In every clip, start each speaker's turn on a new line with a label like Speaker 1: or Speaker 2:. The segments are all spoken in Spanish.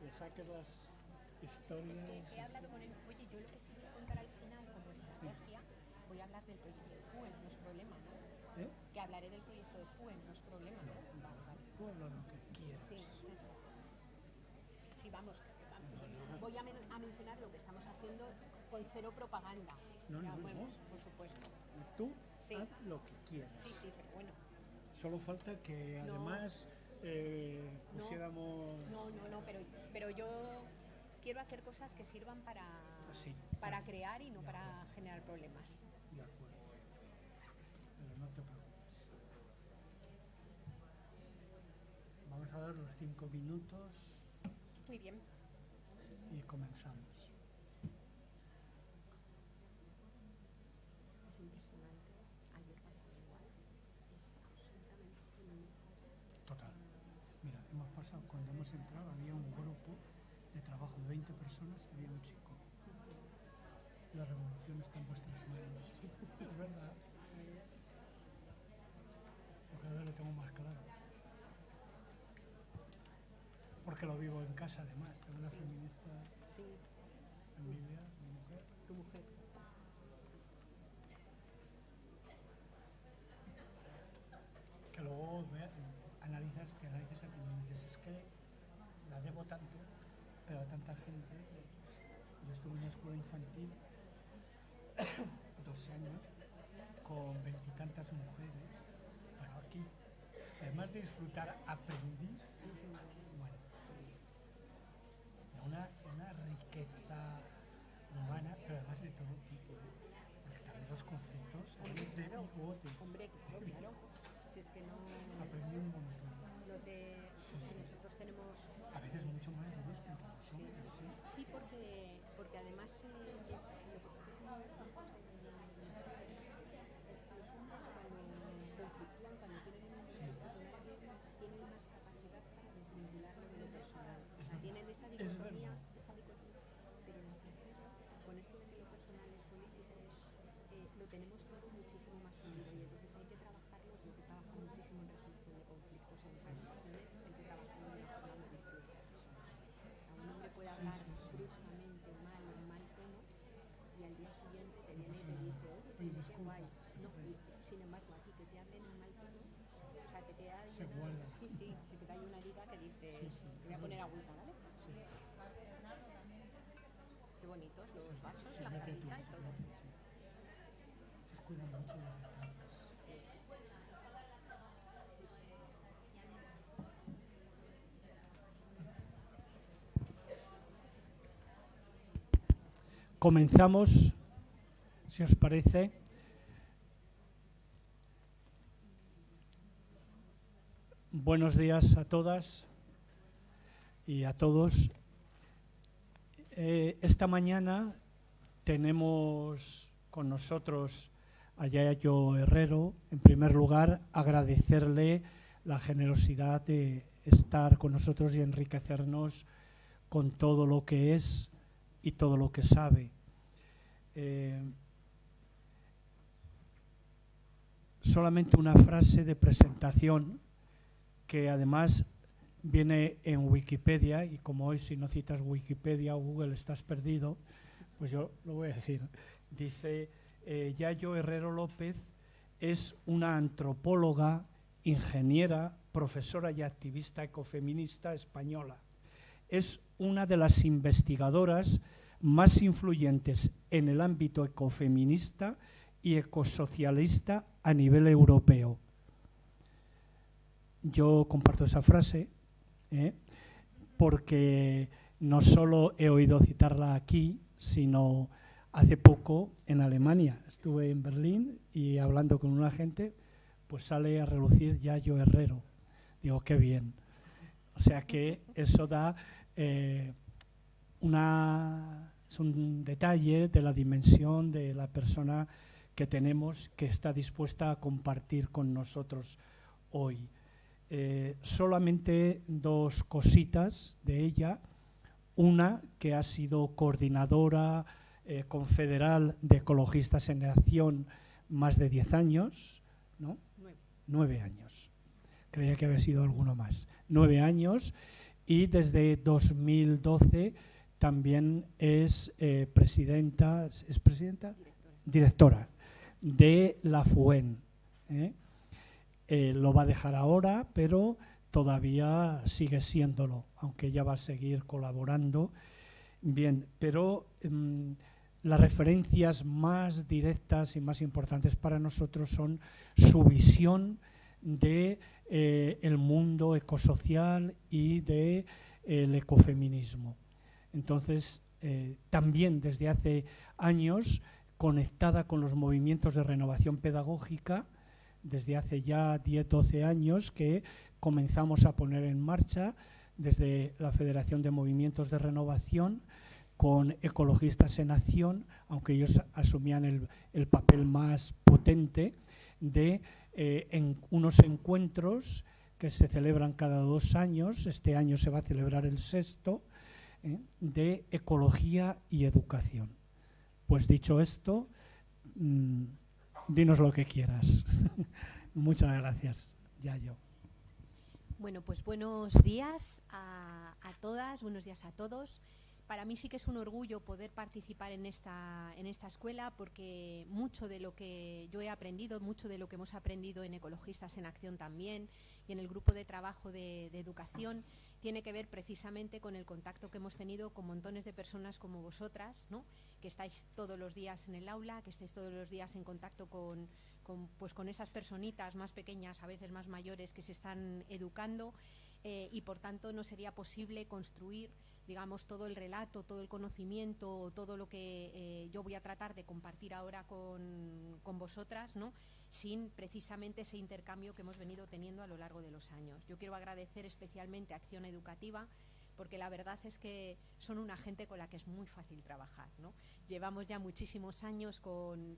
Speaker 1: le saques las historias.
Speaker 2: Es que he hablado con él. Oye, yo lo que sí voy a contar al final como estrategia, voy a hablar del proyecto de FUEN, no es problema, ¿no? Que hablaré del proyecto de FUEN, no es problema, ¿no? Vale.
Speaker 1: Tú habla lo que quieras.
Speaker 2: Sí, vamos. Voy a mencionar lo que estamos haciendo con cero propaganda.
Speaker 1: No.
Speaker 2: Por supuesto.
Speaker 1: Tú haz lo que quieras.
Speaker 2: Sí, pero bueno.
Speaker 1: Solo falta que además pusiéramos...
Speaker 2: No, pero yo quiero hacer cosas que sirvan para crear y no para generar problemas.
Speaker 1: De acuerdo. Pero no te preocupes. Vamos a dar los 5 minutos.
Speaker 2: Muy bien.
Speaker 1: Y comenzamos.
Speaker 2: Es impresionante. Ayer pasaba igual. Es absolutamente feminista.
Speaker 1: Total. Mira, hemos pasado, cuando hemos entrado había un grupo de trabajo de 20 personas y había un chico. La revolución está en vuestras manos. Es verdad. Porque ahora lo tengo más claro. Porque lo vivo en casa además. Tengo una feminista Emilia, mi mujer.
Speaker 2: Tu mujer.
Speaker 1: Que luego analizas a ti y dices, es que la debo tanto, pero a tanta gente. Yo estuve en una escuela infantil 12 años con 20 y tantas mujeres. Bueno, aquí, además de disfrutar, aprendí, una riqueza humana, pero además de todo tipo, porque también los conflictos de bigotes.
Speaker 2: Hombre, claro. Si es que no...
Speaker 1: Aprendí un montón.
Speaker 2: Nosotros tenemos...
Speaker 1: A veces mucho más duros que los hombres, ¿sí?
Speaker 2: Sí, porque además es lo que sí que tenemos los hombres cuando conflictúan, cuando tienen un tienen más capacidad para desvincularlo de lo personal. O sea, tienen esa dicotomía, pero nosotros con esto de que lo personal es político, lo tenemos todo muchísimo más unido y entonces hay que trabajarlo, hay que trabajar muchísimo en resolución de conflictos, en relaciones, hay que trabajarlo de una forma muy distinta. Un hombre puede hablar bruscamente mal, en mal tono, y al día siguiente te viene y te dice, oye, qué guay. No, sin embargo, aquí que te hablen en mal tono, o sea, que te da...
Speaker 1: Se guarda.
Speaker 2: Sí, se te cae una herida que dice, te voy a poner agüita, ¿vale?
Speaker 1: Sí.
Speaker 2: Qué bonitos los vasos, la jarrita y todo.
Speaker 1: Estos cuidan mucho los detalles. Comenzamos, si os parece. Buenos días a todas y a todos. Esta mañana tenemos con nosotros a Yayo Herrero. En primer lugar, agradecerle la generosidad de estar con nosotros y enriquecernos con todo lo que es y todo lo que sabe. Solamente una frase de presentación que además viene en Wikipedia, y como hoy si no citas Wikipedia o Google estás perdido, pues yo lo voy a decir. Dice, Yayo Herrero López es una antropóloga, ingeniera, profesora y activista ecofeminista española. Es una de las investigadoras más influyentes en el ámbito ecofeminista y ecosocialista a nivel europeo. Yo comparto esa frase, porque no solo he oído citarla aquí, sino hace poco en Alemania. Estuve en Berlín y hablando con una gente, pues sale a relucir Yayo Herrero. Digo, qué bien. O sea que eso da es un detalle de la dimensión de la persona que tenemos, que está dispuesta a compartir con nosotros hoy. Solamente dos cositas de ella. Una, que ha sido coordinadora confederal de Ecologistas en Acción más de 10 años, ¿no? 9 años. Creía que había sido alguno más. 9 años, y desde 2012 también es presidenta, directora de la FUEN. Lo va a dejar ahora, pero todavía sigue siéndolo, aunque ella va a seguir colaborando. Bien, pero las referencias más directas y más importantes para nosotros son su visión de el mundo ecosocial y de el ecofeminismo. Entonces, también desde hace años conectada con los movimientos de renovación pedagógica, desde hace ya 10-12 años que comenzamos a poner en marcha desde la Federación de Movimientos de Renovación con Ecologistas en Acción, aunque ellos asumían el papel más potente de en unos encuentros que se celebran cada 2 años, este año se va a celebrar el 6º, de ecología y educación. Pues dicho esto, dinos lo que quieras. Muchas gracias, Yayo.
Speaker 2: Bueno, pues buenos días a todas, buenos días a todos. Para mí sí que es un orgullo poder participar en esta escuela, porque mucho de lo que yo he aprendido, mucho de lo que hemos aprendido en Ecologistas en Acción también y en el grupo de trabajo de educación, tiene que ver precisamente con el contacto que hemos tenido con montones de personas como vosotras, ¿no? Que estáis todos los días en el aula, que estáis todos los días en contacto con esas personitas más pequeñas, a veces más mayores, que se están educando, y por tanto no sería posible construir, digamos, todo el relato, todo el conocimiento, todo lo que yo voy a tratar de compartir ahora con vosotras, ¿no?, sin precisamente ese intercambio que hemos venido teniendo a lo largo de los años. Yo quiero agradecer especialmente a Acción Educativa, porque la verdad es que son una gente con la que es muy fácil trabajar, ¿no? Llevamos ya muchísimos años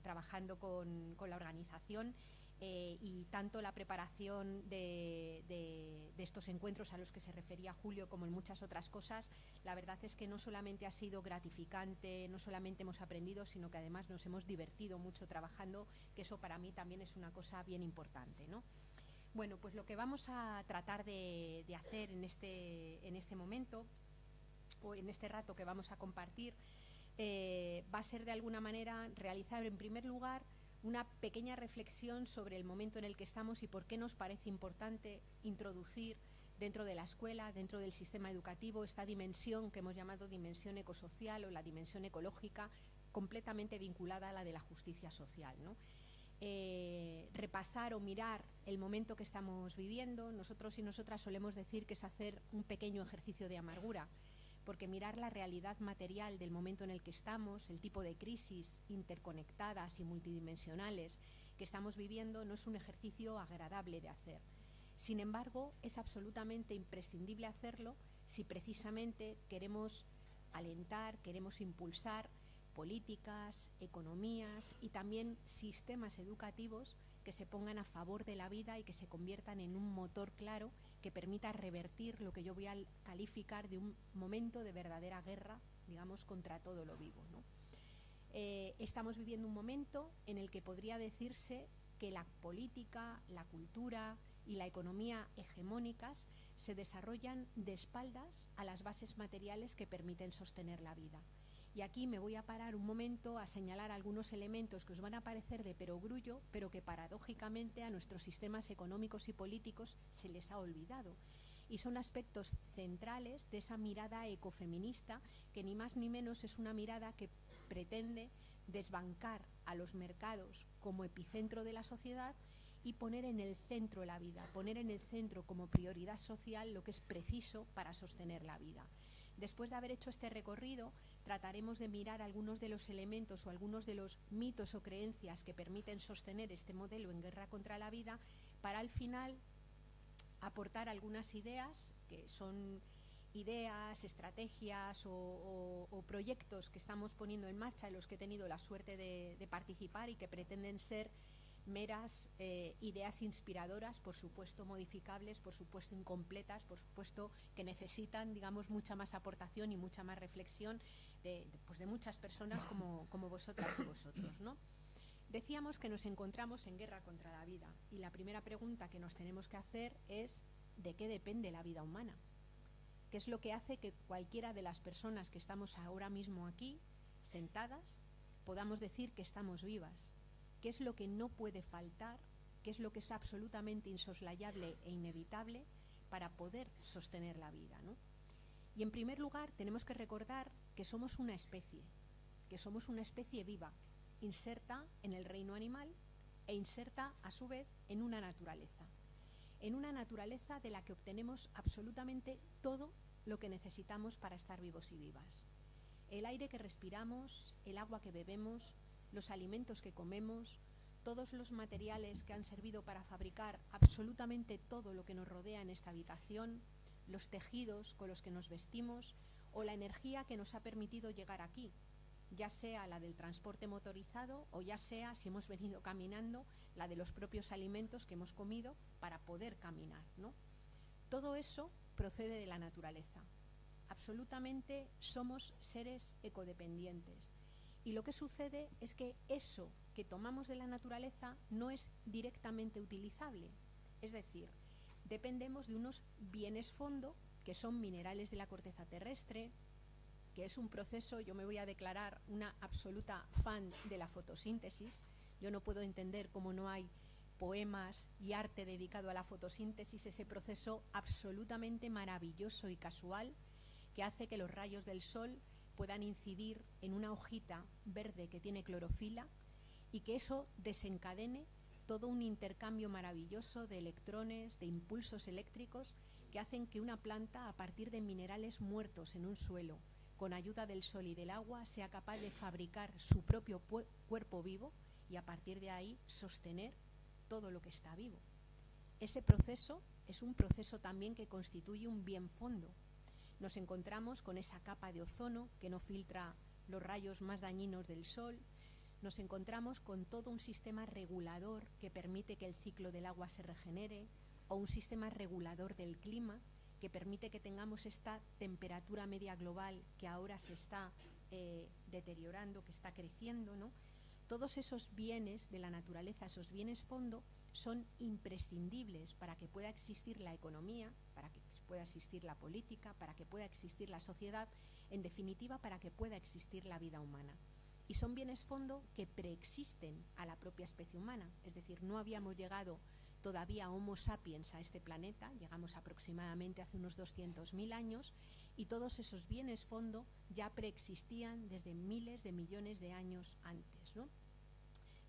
Speaker 2: trabajando con la organización, y tanto la preparación de estos encuentros a los que se refería Julio, como en muchas otras cosas, la verdad es que no solamente ha sido gratificante, no solamente hemos aprendido, sino que además nos hemos divertido mucho trabajando, que eso para mí también es una cosa bien importante, ¿no? Bueno, pues lo que vamos a tratar de hacer en este momento, o en este rato que vamos a compartir, va a ser de alguna manera realizar en primer lugar una pequeña reflexión sobre el momento en el que estamos y por qué nos parece importante introducir dentro de la escuela, dentro del sistema educativo, esta dimensión que hemos llamado dimensión ecosocial o la dimensión ecológica, completamente vinculada a la de la justicia social, ¿no? Repasar o mirar el momento que estamos viviendo. Nosotros y nosotras solemos decir que es hacer un pequeño ejercicio de amargura, porque mirar la realidad material del momento en el que estamos, el tipo de crisis interconectadas y multidimensionales que estamos viviendo, no es un ejercicio agradable de hacer. Sin embargo, es absolutamente imprescindible hacerlo si precisamente queremos alentar, queremos impulsar políticas, economías y también sistemas educativos que se pongan a favor de la vida y que se conviertan en un motor claro que permita revertir lo que yo voy a calificar de un momento de verdadera guerra, digamos, contra todo lo vivo, ¿no? Estamos viviendo un momento en el que podría decirse que la política, la cultura y la economía hegemónicas se desarrollan de espaldas a las bases materiales que permiten sostener la vida. Y aquí me voy a parar un momento a señalar algunos elementos que os van a parecer de perogrullo, pero que paradójicamente a nuestros sistemas económicos y políticos se les ha olvidado. Y son aspectos centrales de esa mirada ecofeminista, que ni más ni menos es una mirada que pretende desbancar a los mercados como epicentro de la sociedad y poner en el centro la vida, poner en el centro como prioridad social lo que es preciso para sostener la vida. Después de haber hecho este recorrido, trataremos de mirar algunos de los elementos o algunos de los mitos o creencias que permiten sostener este modelo en guerra contra la vida, para al final aportar algunas ideas que son ideas, estrategias o proyectos que estamos poniendo en marcha, en los que he tenido la suerte de participar y que pretenden ser meras ideas inspiradoras, por supuesto modificables, por supuesto incompletas, por supuesto que necesitan, digamos, mucha más aportación y mucha más reflexión de muchas personas como vosotras y vosotros, ¿no? Decíamos que nos encontramos en guerra contra la vida, y la primera pregunta que nos tenemos que hacer es: ¿de qué depende la vida humana? que es lo que hace que cualquiera de las personas que estamos ahora mismo aquí, sentadas, podamos decir que estamos vivas, qué es lo que no puede faltar, qué es lo que es absolutamente insoslayable e inevitable para poder sostener la vida, ¿no? Y en primer lugar tenemos que recordar que somos una especie viva, inserta en el reino animal e inserta a su vez en una naturaleza de la que obtenemos absolutamente todo lo que necesitamos para estar vivos y vivas. El aire que respiramos, el agua que bebemos, los alimentos que comemos, todos los materiales que han servido para fabricar absolutamente todo lo que nos rodea en esta habitación, los tejidos con los que nos vestimos o la energía que nos ha permitido llegar aquí, ya sea la del transporte motorizado o ya sea, si hemos venido caminando, la de los propios alimentos que hemos comido para poder caminar, ¿no? Todo eso procede de la naturaleza. Absolutamente somos seres ecodependientes. Y lo que sucede es que eso que tomamos de la naturaleza no es directamente utilizable. Es decir, dependemos de unos bienes fondo, que son minerales de la corteza terrestre, que es un proceso, yo me voy a declarar una absoluta fan de la fotosíntesis. Yo no puedo entender cómo no hay poemas y arte dedicado a la fotosíntesis, ese proceso absolutamente maravilloso y casual que hace que los rayos del sol puedan incidir en una hojita verde que tiene clorofila y que eso desencadene todo un intercambio maravilloso de electrones, de impulsos eléctricos que hacen que una planta, a partir de minerales muertos en un suelo, con ayuda del sol y del agua, sea capaz de fabricar su propio cuerpo vivo y a partir de ahí sostener todo lo que está vivo. Ese proceso es un proceso también que constituye un bien fondo. Nos encontramos con esa capa de ozono que no filtra los rayos más dañinos del sol. Nos encontramos con todo un sistema regulador que permite que el ciclo del agua se regenere, o un sistema regulador del clima que permite que tengamos esta temperatura media global que ahora se está deteriorando, que está creciendo, ¿no? Todos esos bienes de la naturaleza, esos bienes fondo, son imprescindibles para que pueda existir la economía, para que pueda existir la política, para que pueda existir la sociedad, en definitiva, para que pueda existir la vida humana. Y son bienes fondo que preexisten a la propia especie humana, es decir, no habíamos llegado todavía Homo sapiens a este planeta, llegamos aproximadamente hace unos 200.000 años y todos esos bienes fondo ya preexistían desde miles de millones de años antes, ¿no?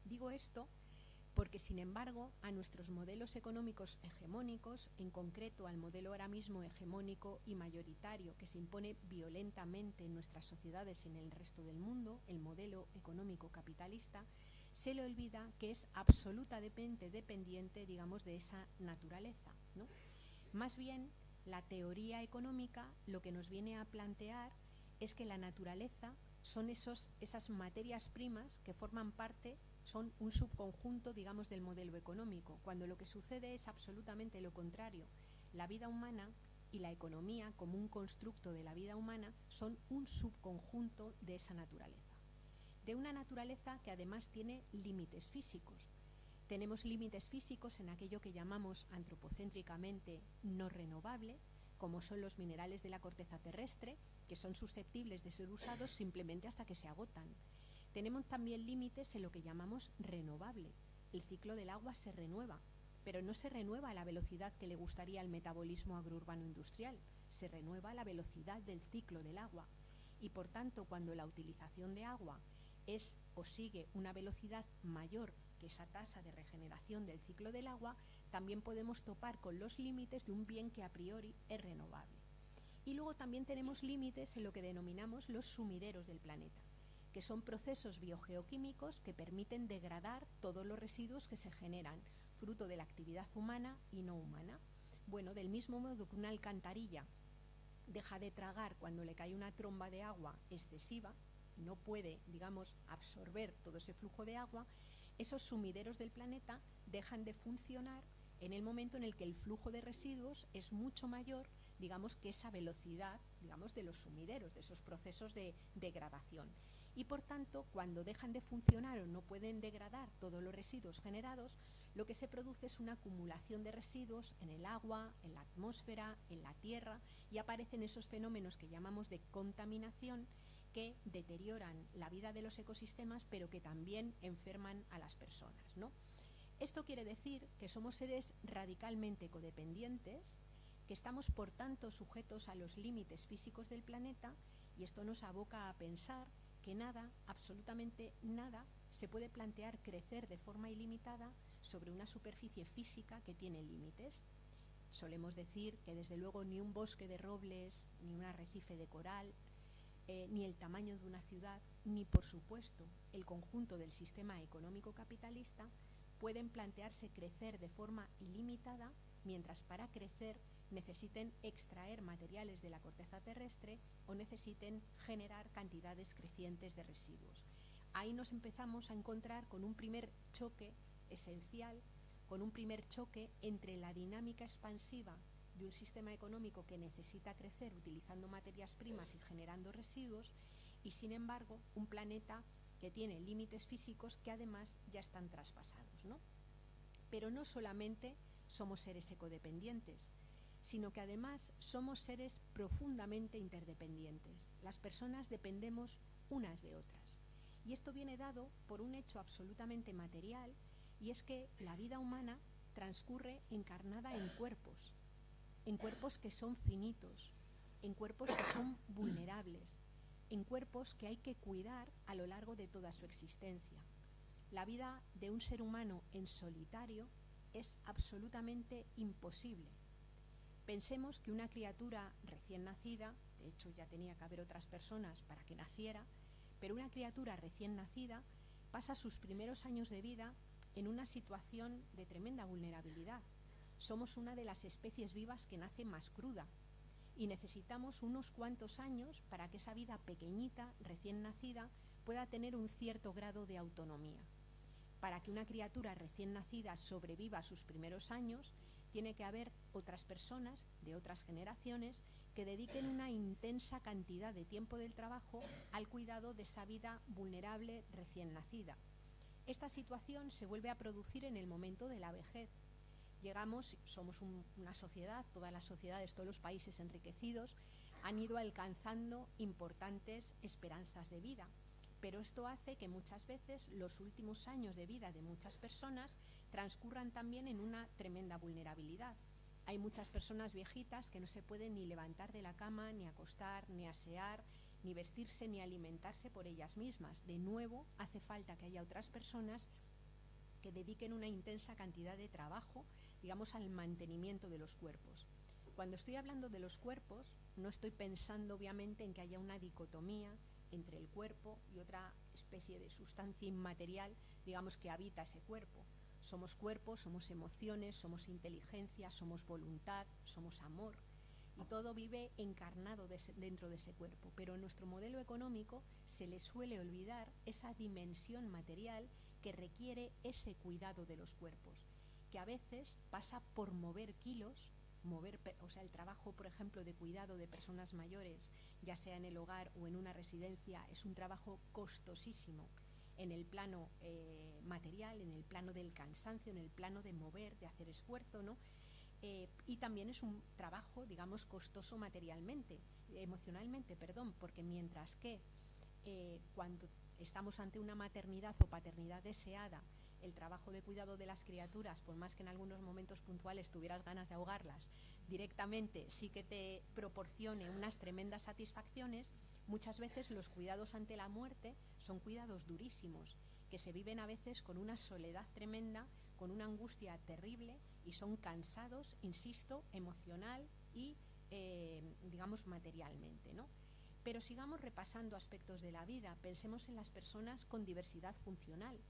Speaker 2: Digo esto porque, sin embargo, a nuestros modelos económicos hegemónicos, en concreto al modelo ahora mismo hegemónico y mayoritario que se impone violentamente en nuestras sociedades y en el resto del mundo, el modelo económico capitalista, se le olvida que es absolutamente dependiente, digamos, de esa naturaleza, ¿no? Más bien, la teoría económica lo que nos viene a plantear es que la naturaleza son esas materias primas que forman parte, son un subconjunto, digamos, del modelo económico, cuando lo que sucede es absolutamente lo contrario. La vida humana y la economía, como un constructo de la vida humana, son un subconjunto de esa naturaleza. De una naturaleza que además tiene límites físicos. Tenemos límites físicos en aquello que llamamos antropocéntricamente no renovable, como son los minerales de la corteza terrestre, que son susceptibles de ser usados simplemente hasta que se agotan. Tenemos también límites en lo que llamamos renovable. El ciclo del agua se renueva, pero no se renueva a la velocidad que le gustaría al metabolismo agrourbano industrial, se renueva a la velocidad del ciclo del agua. Y por tanto, cuando la utilización de agua es o sigue una velocidad mayor que esa tasa de regeneración del ciclo del agua, también podemos topar con los límites de un bien que a priori es renovable. Y luego también tenemos límites en lo que denominamos los sumideros del planeta, que son procesos biogeoquímicos que permiten degradar todos los residuos que se generan, fruto de la actividad humana y no humana. Bueno, del mismo modo que una alcantarilla deja de tragar cuando le cae una tromba de agua excesiva, no puede, digamos, absorber todo ese flujo de agua, esos sumideros del planeta dejan de funcionar en el momento en el que el flujo de residuos es mucho mayor, digamos, que esa velocidad, digamos, de los sumideros, de esos procesos de degradación. Y por tanto, cuando dejan de funcionar o no pueden degradar todos los residuos generados,
Speaker 3: lo que se produce es una acumulación de residuos en el agua, en la atmósfera, en la tierra, y aparecen esos fenómenos que llamamos de contaminación, que deterioran la vida de los ecosistemas, pero que también enferman a las personas, ¿no? Esto quiere decir que somos seres radicalmente codependientes, que estamos por tanto sujetos a los límites físicos del planeta, y esto nos aboca a pensar que nada, absolutamente nada, se puede plantear crecer de forma ilimitada sobre una superficie física que tiene límites. Solemos decir que desde luego ni un bosque de robles, ni un arrecife de coral, ni el tamaño de una ciudad, ni por supuesto el conjunto del sistema económico capitalista pueden plantearse crecer de forma ilimitada, mientras para crecer necesiten extraer materiales de la corteza terrestre o necesiten generar cantidades crecientes de residuos. Ahí nos empezamos a encontrar con un primer choque esencial, con un primer choque entre la dinámica expansiva de un sistema económico que necesita crecer utilizando materias primas y generando residuos, y sin embargo un planeta que tiene límites físicos que además ya están traspasados, ¿no? Pero no solamente somos seres ecodependientes, sino que además somos seres profundamente interdependientes. Las personas dependemos unas de otras. Y esto viene dado por un hecho absolutamente material, y es que la vida humana transcurre encarnada en cuerpos que son finitos, en cuerpos que son vulnerables, en cuerpos que hay que cuidar a lo largo de toda su existencia. La vida de un ser humano en solitario es absolutamente imposible. Pensemos que una criatura recién nacida, de hecho ya tenía que haber otras personas para que naciera, pero una criatura recién nacida pasa sus primeros años de vida en una situación de tremenda vulnerabilidad. Somos una de las especies vivas que nace más cruda y necesitamos unos cuantos años para que esa vida pequeñita, recién nacida, pueda tener un cierto grado de autonomía. Para que una criatura recién nacida sobreviva a sus primeros años, tiene que haber otras personas de otras generaciones que dediquen una intensa cantidad de tiempo del trabajo al cuidado de esa vida vulnerable recién nacida. Esta situación se vuelve a producir en el momento de la vejez. Somos una sociedad, todas las sociedades, todos los países enriquecidos han ido alcanzando importantes esperanzas de vida, pero esto hace que muchas veces los últimos años de vida de muchas personas transcurran también en una tremenda vulnerabilidad. Hay muchas personas viejitas que no se pueden ni levantar de la cama, ni acostar, ni asear, ni vestirse, ni alimentarse por ellas mismas. De nuevo, hace falta que haya otras personas que dediquen una intensa cantidad de trabajo, digamos, al mantenimiento de los cuerpos. Cuando estoy hablando de los cuerpos, no estoy pensando obviamente en que haya una dicotomía entre el cuerpo y otra especie de sustancia inmaterial, digamos, que habita ese cuerpo. Somos cuerpo, somos emociones, somos inteligencia, somos voluntad, somos amor, y todo vive encarnado dentro de ese cuerpo. Pero en nuestro modelo económico se le suele olvidar esa dimensión material que requiere ese cuidado de los cuerpos, que a veces pasa por mover kilos, el trabajo, por ejemplo, de cuidado de personas mayores, ya sea en el hogar o en una residencia, es un trabajo costosísimo en el plano material, en el plano del cansancio, en el plano de mover, de hacer esfuerzo, ¿no? Y también es un trabajo, digamos, costoso emocionalmente, porque mientras que cuando estamos ante una maternidad o paternidad deseada, el trabajo de cuidado de las criaturas, por más que en algunos momentos puntuales tuvieras ganas de ahogarlas, directamente sí que te proporcione unas tremendas satisfacciones, muchas veces los cuidados ante la muerte son cuidados durísimos, que se viven a veces con una soledad tremenda, con una angustia terrible, y son cansados, insisto, emocional y, digamos, materialmente, ¿no? Pero sigamos repasando aspectos de la vida. Pensemos en las personas con diversidad funcional.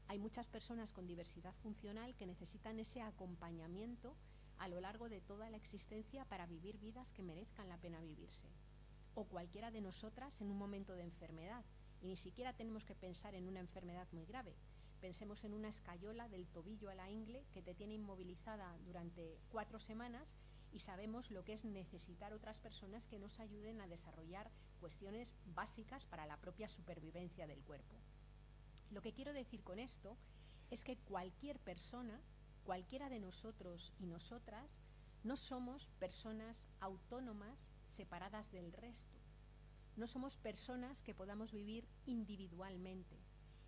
Speaker 3: Hay muchas personas con diversidad funcional que necesitan ese acompañamiento a lo largo de toda la existencia para vivir vidas que merezcan la pena vivirse. O cualquiera de nosotras en un momento de enfermedad, y ni siquiera tenemos que pensar en una enfermedad muy grave. Pensemos en una escayola del tobillo a la ingle que te tiene inmovilizada durante 4 semanas, y sabemos lo que es necesitar otras personas que nos ayuden a desarrollar cuestiones básicas para la propia supervivencia del cuerpo. Lo que quiero decir con esto es que cualquier persona, cualquiera de nosotros y nosotras, no somos personas autónomas separadas del resto. No somos personas que podamos vivir individualmente,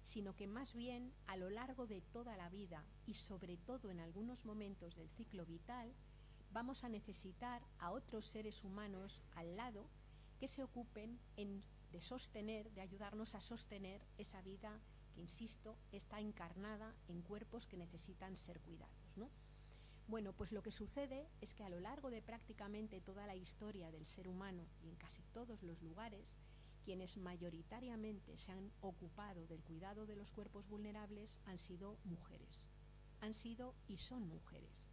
Speaker 3: sino que más bien a lo largo de toda la vida y sobre todo en algunos momentos del ciclo vital, vamos a necesitar a otros seres humanos al lado que se ocupen de sostener, de ayudarnos a sostener esa vida que, insisto, está encarnada en cuerpos que necesitan ser cuidados, ¿no? Bueno, pues lo que sucede es que a lo largo de prácticamente toda la historia del ser humano y en casi todos los lugares, quienes mayoritariamente se han ocupado del cuidado de los cuerpos vulnerables han sido mujeres. Han sido y son mujeres.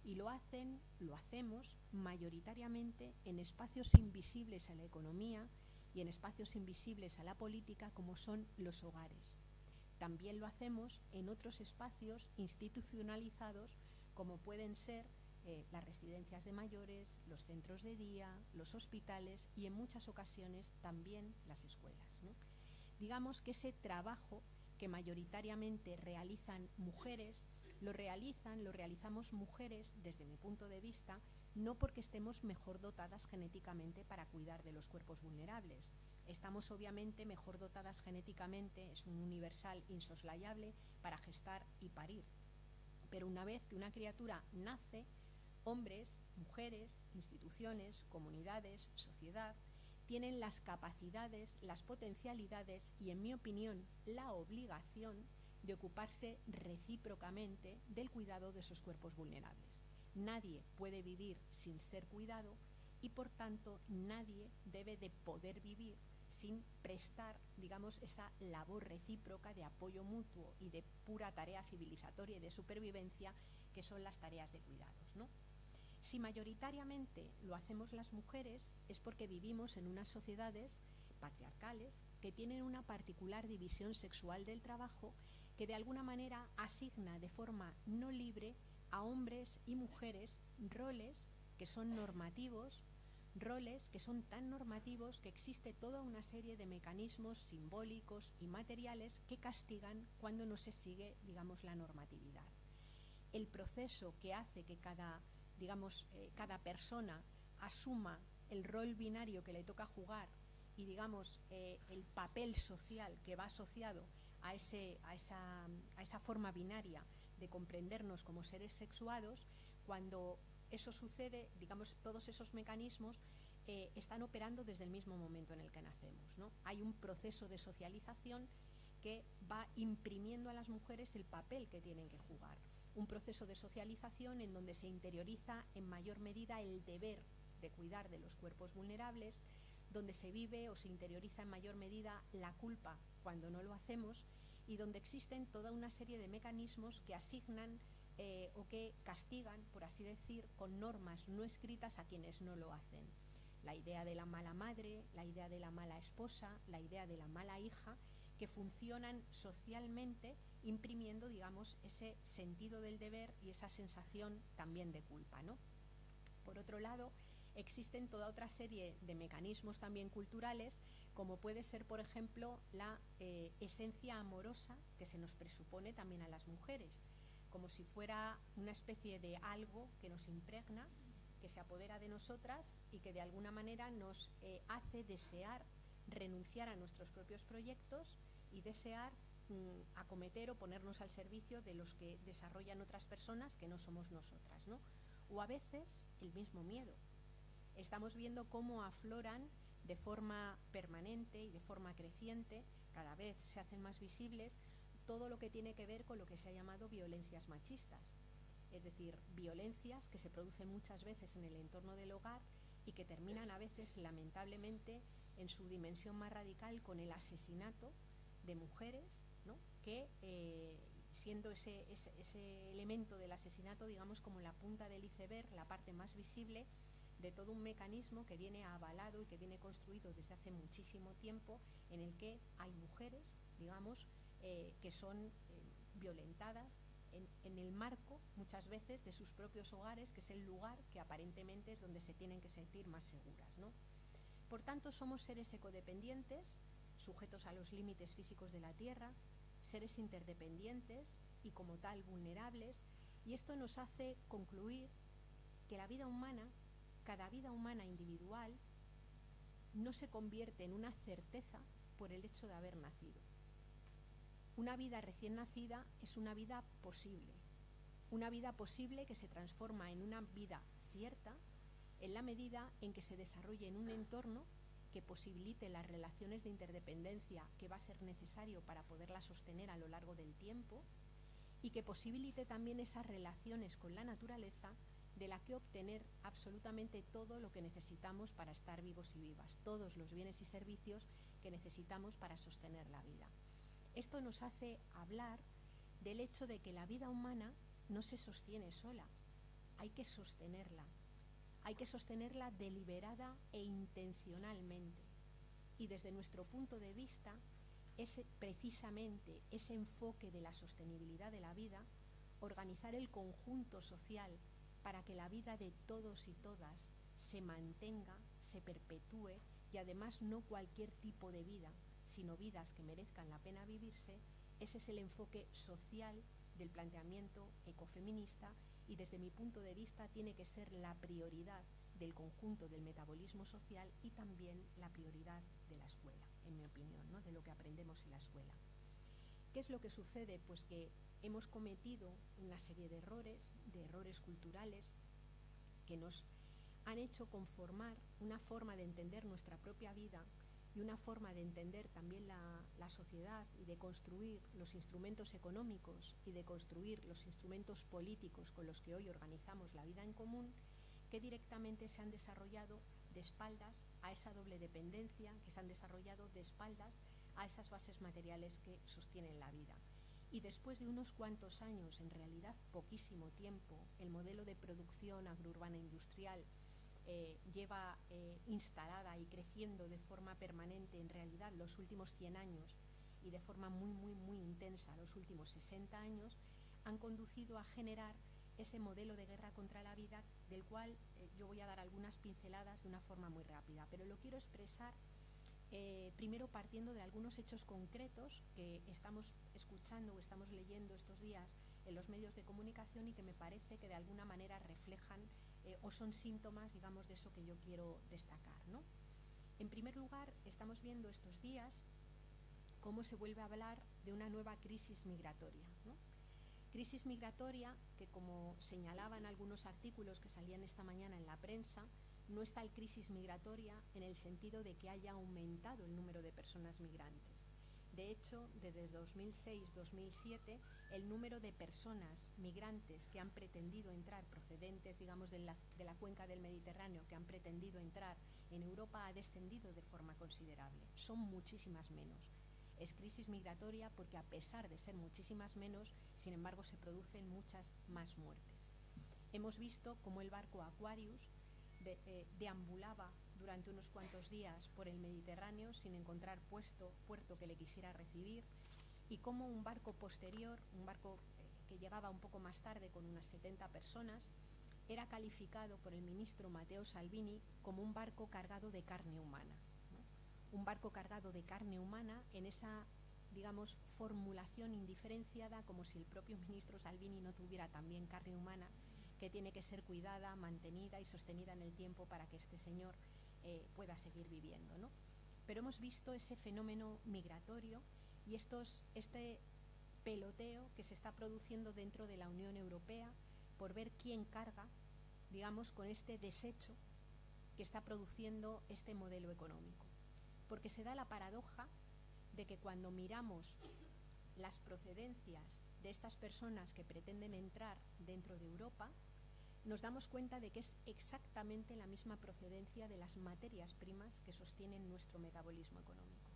Speaker 3: Y lo hacemos mayoritariamente en espacios invisibles a la economía y en espacios invisibles a la política, como son los hogares. También lo hacemos en otros espacios institucionalizados, como pueden ser las residencias de mayores, los centros de día, los hospitales y en muchas ocasiones también las escuelas, ¿no? Digamos que ese trabajo que mayoritariamente realizan mujeres, lo realizamos mujeres, desde mi punto de vista, no porque estemos mejor dotadas genéticamente para cuidar de los cuerpos vulnerables. Estamos obviamente mejor dotadas genéticamente, es un universal insoslayable, para gestar y parir. Pero una vez que una criatura nace, hombres, mujeres, instituciones, comunidades, sociedad, tienen las capacidades, las potencialidades y, en mi opinión, la obligación de ocuparse recíprocamente del cuidado de esos cuerpos vulnerables. Nadie puede vivir sin ser cuidado y, por tanto, nadie debe de poder vivir sin prestar, digamos, esa labor recíproca de apoyo mutuo y de pura tarea civilizatoria y de supervivencia, que son las tareas de cuidados, ¿no? Si mayoritariamente lo hacemos las mujeres, es porque vivimos en unas sociedades patriarcales que tienen una particular división sexual del trabajo que de alguna manera asigna de forma no libre a hombres y mujeres roles que son normativos, roles que son tan normativos que existe toda una serie de mecanismos simbólicos y materiales que castigan cuando no se sigue, digamos, la normatividad. El proceso que hace que cada persona asuma el rol binario que le toca jugar y, digamos, el papel social que va asociado a esa forma binaria de comprendernos como seres sexuados, cuando eso sucede, digamos, todos esos mecanismos están operando desde el mismo momento en el que nacemos, ¿no? Hay un proceso de socialización que va imprimiendo a las mujeres el papel que tienen que jugar. Un proceso de socialización en donde se interioriza en mayor medida el deber de cuidar de los cuerpos vulnerables, donde se vive o se interioriza en mayor medida la culpa cuando no lo hacemos y donde existen toda una serie de mecanismos que asignan o que castigan, por así decir, con normas no escritas a quienes no lo hacen. La idea de la mala madre, la idea de la mala esposa, la idea de la mala hija, que funcionan socialmente imprimiendo, digamos, ese sentido del deber y esa sensación también de culpa, ¿no? Por otro lado, existen toda otra serie de mecanismos también culturales, como puede ser, por ejemplo, la esencia amorosa que se nos presupone también a las mujeres, como si fuera una especie de algo que nos impregna, que se apodera de nosotras y que de alguna manera nos hace desear renunciar a nuestros propios proyectos y desear acometer o ponernos al servicio de los que desarrollan otras personas que no somos nosotras, ¿no? O a veces el mismo miedo. Estamos viendo cómo afloran de forma permanente y de forma creciente, cada vez se hacen más visibles, todo lo que tiene que ver con lo que se ha llamado violencias machistas. Es decir, violencias que se producen muchas veces en el entorno del hogar y que terminan a veces, lamentablemente, en su dimensión más radical con el asesinato de mujeres, ¿no? Que siendo ese elemento del asesinato, digamos, como la punta del iceberg, la parte más visible de todo un mecanismo que viene avalado y que viene construido desde hace muchísimo tiempo, en el que hay mujeres, digamos, que son violentadas en el marco, muchas veces, de sus propios hogares, que es el lugar que aparentemente es donde se tienen que sentir más seguras, ¿no? Por tanto, somos seres ecodependientes, sujetos a los límites físicos de la Tierra, seres interdependientes, y como tal vulnerables, y esto nos hace concluir que la vida humana, cada vida humana individual, no se convierte en una certeza por el hecho de haber nacido. Una vida recién nacida es una vida posible que se transforma en una vida cierta en la medida en que se desarrolle en un entorno que posibilite las relaciones de interdependencia que va a ser necesario para poderla sostener a lo largo del tiempo y que posibilite también esas relaciones con la naturaleza de la que obtener absolutamente todo lo que necesitamos para estar vivos y vivas, todos los bienes y servicios que necesitamos para sostener la vida. Esto nos hace hablar del hecho de que la vida humana no se sostiene sola, hay que sostenerla deliberada e intencionalmente. Y desde nuestro punto de vista, precisamente ese enfoque de la sostenibilidad de la vida, organizar el conjunto social para que la vida de todos y todas se mantenga, se perpetúe, y además no cualquier tipo de vida, sino vidas que merezcan la pena vivirse, ese es el enfoque social del planteamiento ecofeminista, y desde mi punto de vista tiene que ser la prioridad del conjunto del metabolismo social y también la prioridad de la escuela, en mi opinión, ¿no? De lo que aprendemos en la escuela. ¿Qué es lo que sucede? Pues que hemos cometido una serie de errores culturales que nos han hecho conformar una forma de entender nuestra propia vida y una forma de entender también la sociedad y de construir los instrumentos económicos y de construir los instrumentos políticos con los que hoy organizamos la vida en común, que directamente se han desarrollado de espaldas a esa doble dependencia, que se han desarrollado de espaldas a esas bases materiales que sostienen la vida. Y después de unos cuantos años, en realidad poquísimo tiempo, el modelo de producción agrourbana industrial lleva instalada y creciendo de forma permanente en realidad los últimos 100 años y de forma muy intensa los últimos 60 años, han conducido a generar ese modelo de guerra contra la vida, del cual yo voy a dar algunas pinceladas de una forma muy rápida, pero lo quiero expresar primero partiendo de algunos hechos concretos que estamos escuchando o estamos leyendo estos días en los medios de comunicación y que me parece que de alguna manera reflejan o son síntomas, digamos, de eso que yo quiero destacar, ¿no? En primer lugar, estamos viendo estos días cómo se vuelve a hablar de una nueva crisis migratoria, ¿no? Crisis migratoria que, como señalaban algunos artículos que salían esta mañana en la prensa, no es tal crisis migratoria en el sentido de que haya aumentado el número de personas migrantes. De hecho, desde 2006-2007, el número de personas migrantes que han pretendido entrar, procedentes, digamos, de la cuenca del Mediterráneo, que han pretendido entrar en Europa, ha descendido de forma considerable. Son muchísimas menos. Es crisis migratoria porque, a pesar de ser muchísimas menos, sin embargo, se producen muchas más muertes. Hemos visto cómo el barco Aquarius deambulaba durante unos cuantos días por el Mediterráneo sin encontrar puerto que le quisiera recibir, y cómo un barco posterior, un barco que llegaba un poco más tarde con unas 70 personas, era calificado por el ministro Matteo Salvini como un barco cargado de carne humana, ¿no? Un barco cargado de carne humana en esa, digamos, formulación indiferenciada, como si el propio ministro Salvini no tuviera también carne humana que tiene que ser cuidada, mantenida y sostenida en el tiempo para que este señor pueda seguir viviendo, ¿no? Pero hemos visto ese fenómeno migratorio y este peloteo que se está produciendo dentro de la Unión Europea por ver quién carga, digamos, con este desecho que está produciendo este modelo económico. Porque se da la paradoja de que cuando miramos las procedencias de estas personas que pretenden entrar dentro de Europa, nos damos cuenta de que es exactamente la misma procedencia de las materias primas que sostienen nuestro metabolismo económico.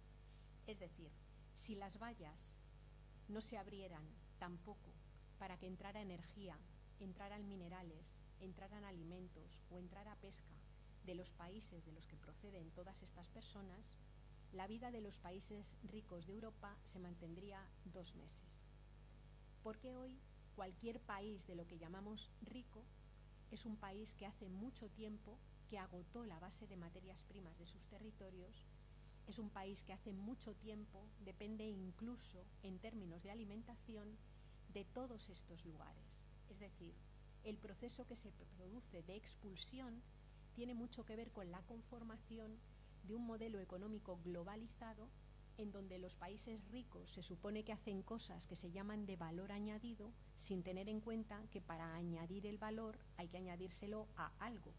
Speaker 3: Es decir, si las vallas no se abrieran tampoco para que entrara energía, entraran minerales, entraran alimentos o entrara pesca de los países de los que proceden todas estas personas, la vida de los países ricos de Europa se mantendría 2 meses. Porque hoy cualquier país de lo que llamamos rico es un país que hace mucho tiempo que agotó la base de materias primas de sus territorios, es un país que hace mucho tiempo depende incluso en términos de alimentación de todos estos lugares. Es decir, el proceso que se produce de expulsión tiene mucho que ver con la conformación de un modelo económico globalizado en donde los países ricos se supone que hacen cosas que se llaman de valor añadido sin tener en cuenta que para añadir el valor hay que añadírselo a algo.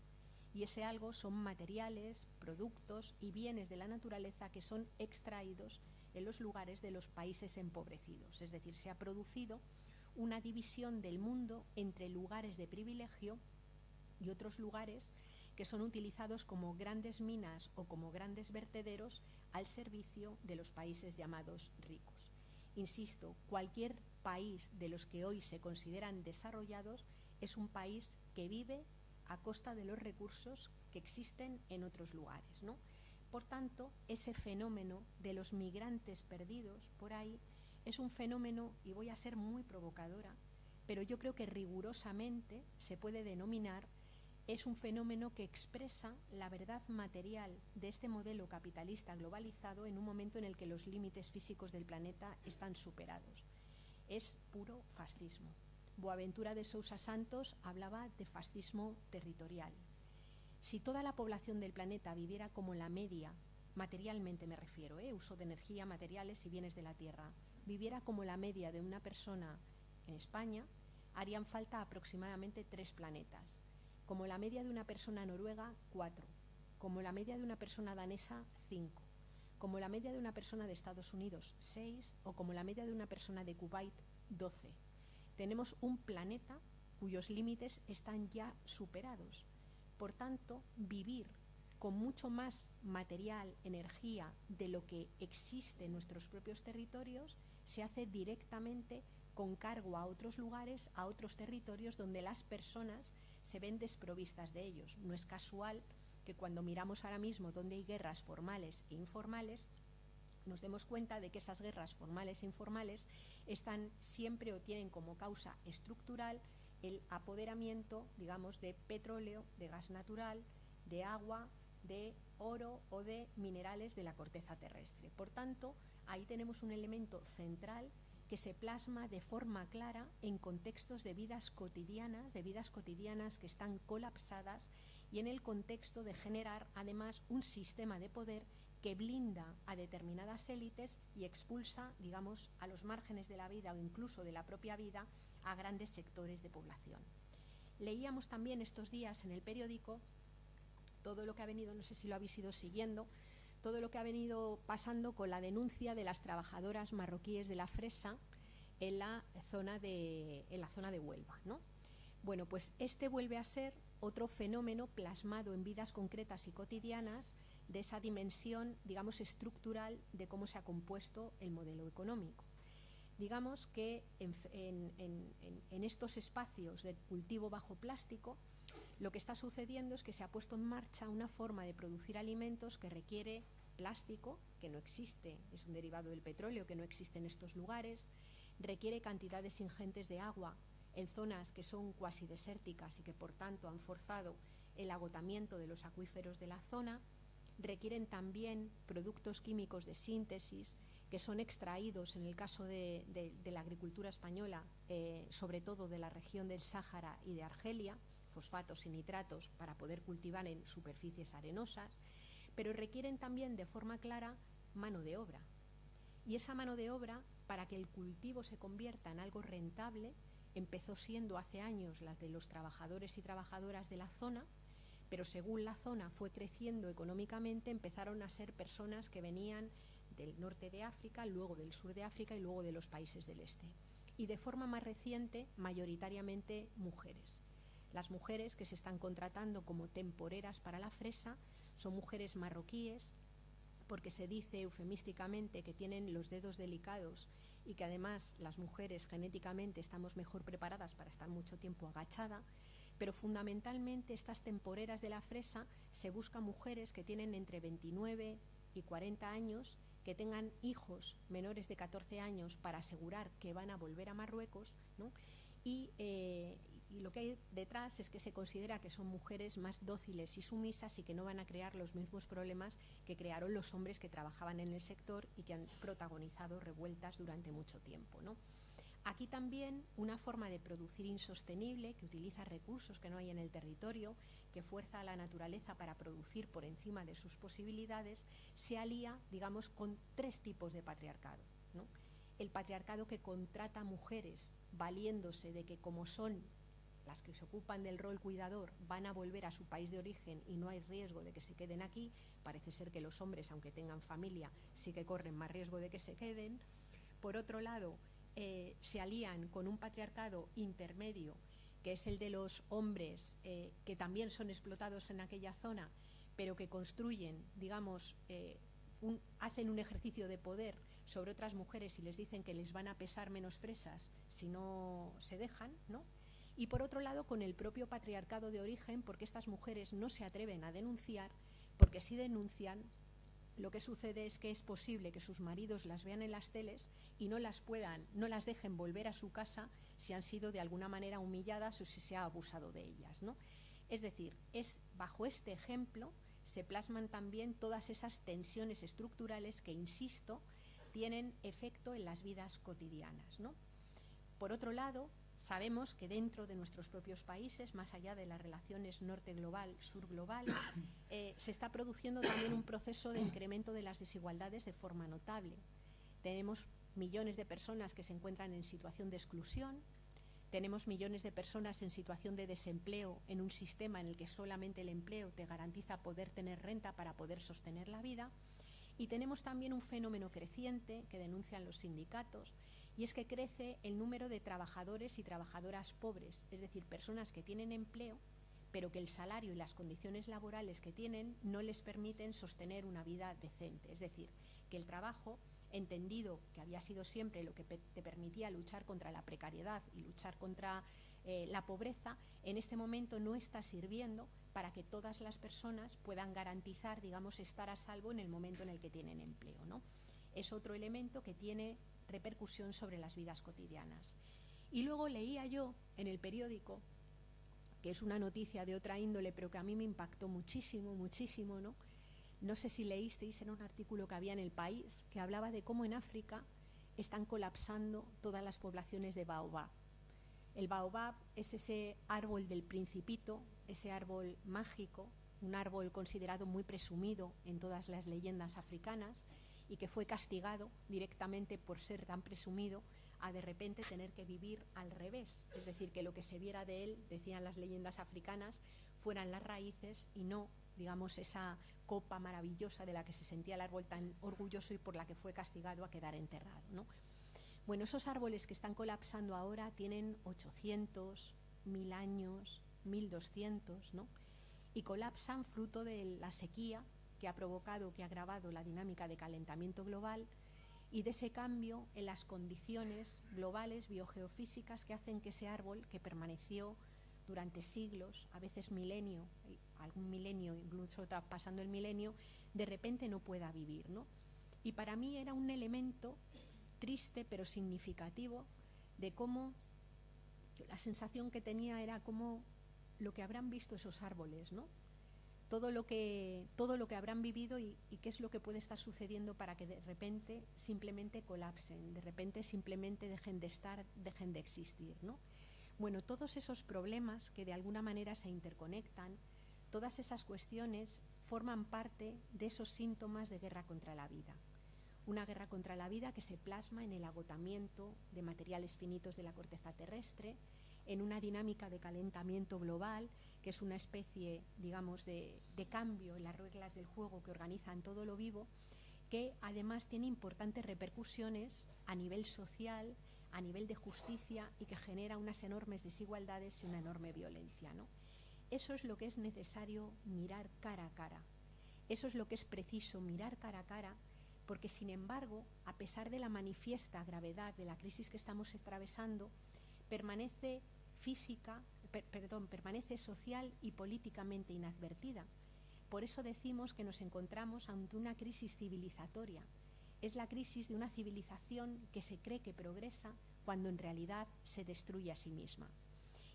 Speaker 3: Y ese algo son materiales, productos y bienes de la naturaleza que son extraídos en los lugares de los países empobrecidos. Es decir, se ha producido una división del mundo entre lugares de privilegio y otros lugares que son utilizados como grandes minas o como grandes vertederos al servicio de los países llamados ricos. Insisto, cualquier país de los que hoy se consideran desarrollados es un país que vive a costa de los recursos que existen en otros lugares, ¿no? Por tanto, ese fenómeno de los migrantes perdidos por ahí es un fenómeno, y voy a ser muy provocadora, pero yo creo que rigurosamente se puede denominar, es un fenómeno que expresa la verdad material de este modelo capitalista globalizado en un momento en el que los límites físicos del planeta están superados. Es puro fascismo. Boaventura de Sousa Santos hablaba de fascismo territorial. Si toda la población del planeta viviera como la media, materialmente me refiero, uso de energía, materiales y bienes de la tierra, viviera como la media de una persona en España, harían falta aproximadamente 3 planetas. Como la media de una persona noruega, 4. Como la media de una persona danesa, 5. Como la media de una persona de Estados Unidos, 6. O como la media de una persona de Kuwait, 12. Tenemos un planeta cuyos límites están ya superados. Por tanto, vivir con mucho más material, energía de lo que existe en nuestros propios territorios se hace directamente con cargo a otros lugares, a otros territorios donde las personas se ven desprovistas de ellos. No es casual que cuando miramos ahora mismo donde hay guerras formales e informales, nos demos cuenta de que esas guerras formales e informales están siempre o tienen como causa estructural el apoderamiento, digamos, de petróleo, de gas natural, de agua, de oro o de minerales de la corteza terrestre. Por tanto, ahí tenemos un elemento central que se plasma de forma clara en contextos de vidas cotidianas que están colapsadas y en el contexto de generar además un sistema de poder que blinda a determinadas élites y expulsa, digamos, a los márgenes de la vida o incluso de la propia vida a grandes sectores de población. Leíamos también estos días en el periódico todo lo que ha venido, no sé si lo habéis ido siguiendo, todo lo que ha venido pasando con la denuncia de las trabajadoras marroquíes de la fresa en la zona de Huelva, ¿no? Bueno, pues este vuelve a ser otro fenómeno plasmado en vidas concretas y cotidianas de esa dimensión, digamos, estructural de cómo se ha compuesto el modelo económico. Digamos que en estos espacios de cultivo bajo plástico, lo que está sucediendo es que se ha puesto en marcha una forma de producir alimentos que requiere plástico, que no existe, es un derivado del petróleo que no existe en estos lugares, requiere cantidades ingentes de agua en zonas que son cuasi desérticas y que por tanto han forzado el agotamiento de los acuíferos de la zona, requieren también productos químicos de síntesis que son extraídos en el caso de la agricultura española, sobre todo de la región del Sáhara y de Argelia, fosfatos y nitratos para poder cultivar en superficies arenosas, pero requieren también de forma clara mano de obra. Y esa mano de obra, para que el cultivo se convierta en algo rentable, empezó siendo hace años la de los trabajadores y trabajadoras de la zona, pero según la zona fue creciendo económicamente, empezaron a ser personas que venían del norte de África, luego del sur de África y luego de los países del este. Y de forma más reciente, mayoritariamente mujeres. Las mujeres que se están contratando como temporeras para la fresa son mujeres marroquíes, porque se dice eufemísticamente que tienen los dedos delicados y que además las mujeres genéticamente estamos mejor preparadas para estar mucho tiempo agachada, pero fundamentalmente estas temporeras de la fresa se buscan mujeres que tienen entre 29 y 40 años, que tengan hijos menores de 14 años para asegurar que van a volver a Marruecos, ¿no? Y lo que hay detrás es que se considera que son mujeres más dóciles y sumisas y que no van a crear los mismos problemas que crearon los hombres que trabajaban en el sector y que han protagonizado revueltas durante mucho tiempo, ¿no? Aquí también una forma de producir insostenible, que utiliza recursos que no hay en el territorio, que fuerza a la naturaleza para producir por encima de sus posibilidades, se alía, digamos, con 3 tipos de patriarcado, ¿no? El patriarcado que contrata mujeres valiéndose de que, como son las que se ocupan del rol cuidador, van a volver a su país de origen y no hay riesgo de que se queden aquí. Parece ser que los hombres, aunque tengan familia, sí que corren más riesgo de que se queden. Por otro lado, se alían con un patriarcado intermedio, que es el de los hombres que también son explotados en aquella zona, pero que construyen, digamos, hacen un ejercicio de poder sobre otras mujeres y les dicen que les van a pesar menos fresas si no se dejan, ¿no? Y por otro lado, con el propio patriarcado de origen, porque estas mujeres no se atreven a denunciar, porque si denuncian, lo que sucede es que es posible que sus maridos las vean en las teles y no las dejen volver a su casa si han sido de alguna manera humilladas o si se ha abusado de ellas, ¿no? Es decir, bajo este ejemplo se plasman también todas esas tensiones estructurales que, insisto, tienen efecto en las vidas cotidianas, ¿no? Por otro lado, sabemos que dentro de nuestros propios países, más allá de las relaciones norte global, sur global, se está produciendo también un proceso de incremento de las desigualdades de forma notable. Tenemos millones de personas que se encuentran en situación de exclusión, tenemos millones de personas en situación de desempleo en un sistema en el que solamente el empleo te garantiza poder tener renta para poder sostener la vida, y tenemos también un fenómeno creciente que denuncian los sindicatos, y es que crece el número de trabajadores y trabajadoras pobres, es decir, personas que tienen empleo, pero que el salario y las condiciones laborales que tienen no les permiten sostener una vida decente. Es decir, que el trabajo, entendido que había sido siempre lo que te permitía luchar contra la precariedad y luchar contra la pobreza, en este momento no está sirviendo para que todas las personas puedan garantizar, digamos, estar a salvo en el momento en el que tienen empleo, ¿no? Es otro elemento que tiene repercusión sobre las vidas cotidianas. Y luego leía yo en el periódico, que es una noticia de otra índole, pero que a mí me impactó muchísimo, muchísimo, ¿no? No sé si leísteis, era un artículo que había en El País, que hablaba de cómo en África están colapsando todas las poblaciones de baobab. El baobab es ese árbol del Principito, ese árbol mágico, un árbol considerado muy presumido en todas las leyendas africanas, y que fue castigado directamente por ser tan presumido a de repente tener que vivir al revés. Es decir, que lo que se viera de él, decían las leyendas africanas, fueran las raíces y no, digamos, esa copa maravillosa de la que se sentía el árbol tan orgulloso y por la que fue castigado a quedar enterrado, ¿no? Bueno, esos árboles que están colapsando ahora tienen 800, 1000 años, 1200, ¿no? Y colapsan fruto de la sequía que ha provocado, que ha agravado la dinámica de calentamiento global y de ese cambio en las condiciones globales biogeofísicas que hacen que ese árbol, que permaneció durante siglos, a veces milenio, algún milenio, incluso pasando el milenio, de repente no pueda vivir, ¿no? Y para mí era un elemento triste pero significativo de cómo la sensación que tenía era como lo que habrán visto esos árboles, ¿no? Todo lo que habrán vivido y qué es lo que puede estar sucediendo para que de repente simplemente colapsen, de repente simplemente dejen de estar, dejen de existir, ¿no? Bueno, todos esos problemas que de alguna manera se interconectan, todas esas cuestiones forman parte de esos síntomas de guerra contra la vida. Una guerra contra la vida que se plasma en el agotamiento de materiales finitos de la corteza terrestre, en una dinámica de calentamiento global, que es una especie, digamos, de cambio en las reglas del juego que organizan todo lo vivo, que además tiene importantes repercusiones a nivel social, a nivel de justicia y que genera unas enormes desigualdades y una enorme violencia, ¿no? Eso es lo que es necesario mirar cara a cara. Eso es lo que es preciso mirar cara a cara, porque sin embargo, a pesar de la manifiesta gravedad de la crisis que estamos atravesando, permanece permanece social y políticamente inadvertida. Por eso decimos que nos encontramos ante una crisis civilizatoria. Es la crisis de una civilización que se cree que progresa cuando en realidad se destruye a sí misma.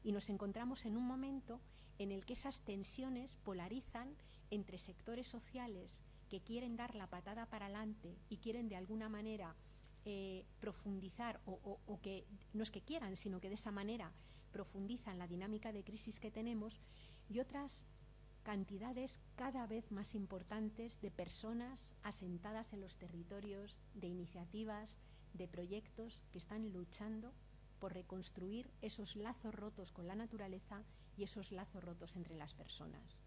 Speaker 3: Y nos encontramos en un momento en el que esas tensiones polarizan entre sectores sociales que quieren dar la patada para adelante y quieren de alguna manera profundizar o que no es que quieran, sino que de esa manera profundizan la dinámica de crisis que tenemos, y otras cantidades cada vez más importantes de personas asentadas en los territorios, de iniciativas, de proyectos que están luchando por reconstruir esos lazos rotos con la naturaleza y esos lazos rotos entre las personas.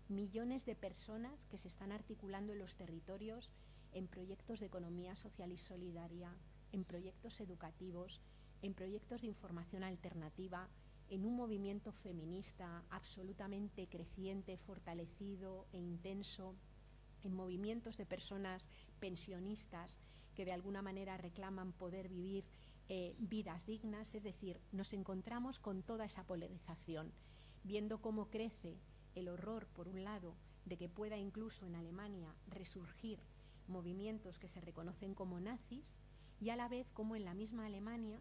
Speaker 3: Millones de personas que se están articulando en los territorios en proyectos de economía social y solidaria, en proyectos educativos, en proyectos de información alternativa, en un movimiento feminista absolutamente creciente, fortalecido e intenso, en movimientos de personas pensionistas que de alguna manera reclaman poder vivir vidas dignas. Es decir, nos encontramos con toda esa polarización, viendo cómo crece el horror, por un lado, de que pueda incluso en Alemania resurgir movimientos que se reconocen como nazis, y a la vez como en la misma Alemania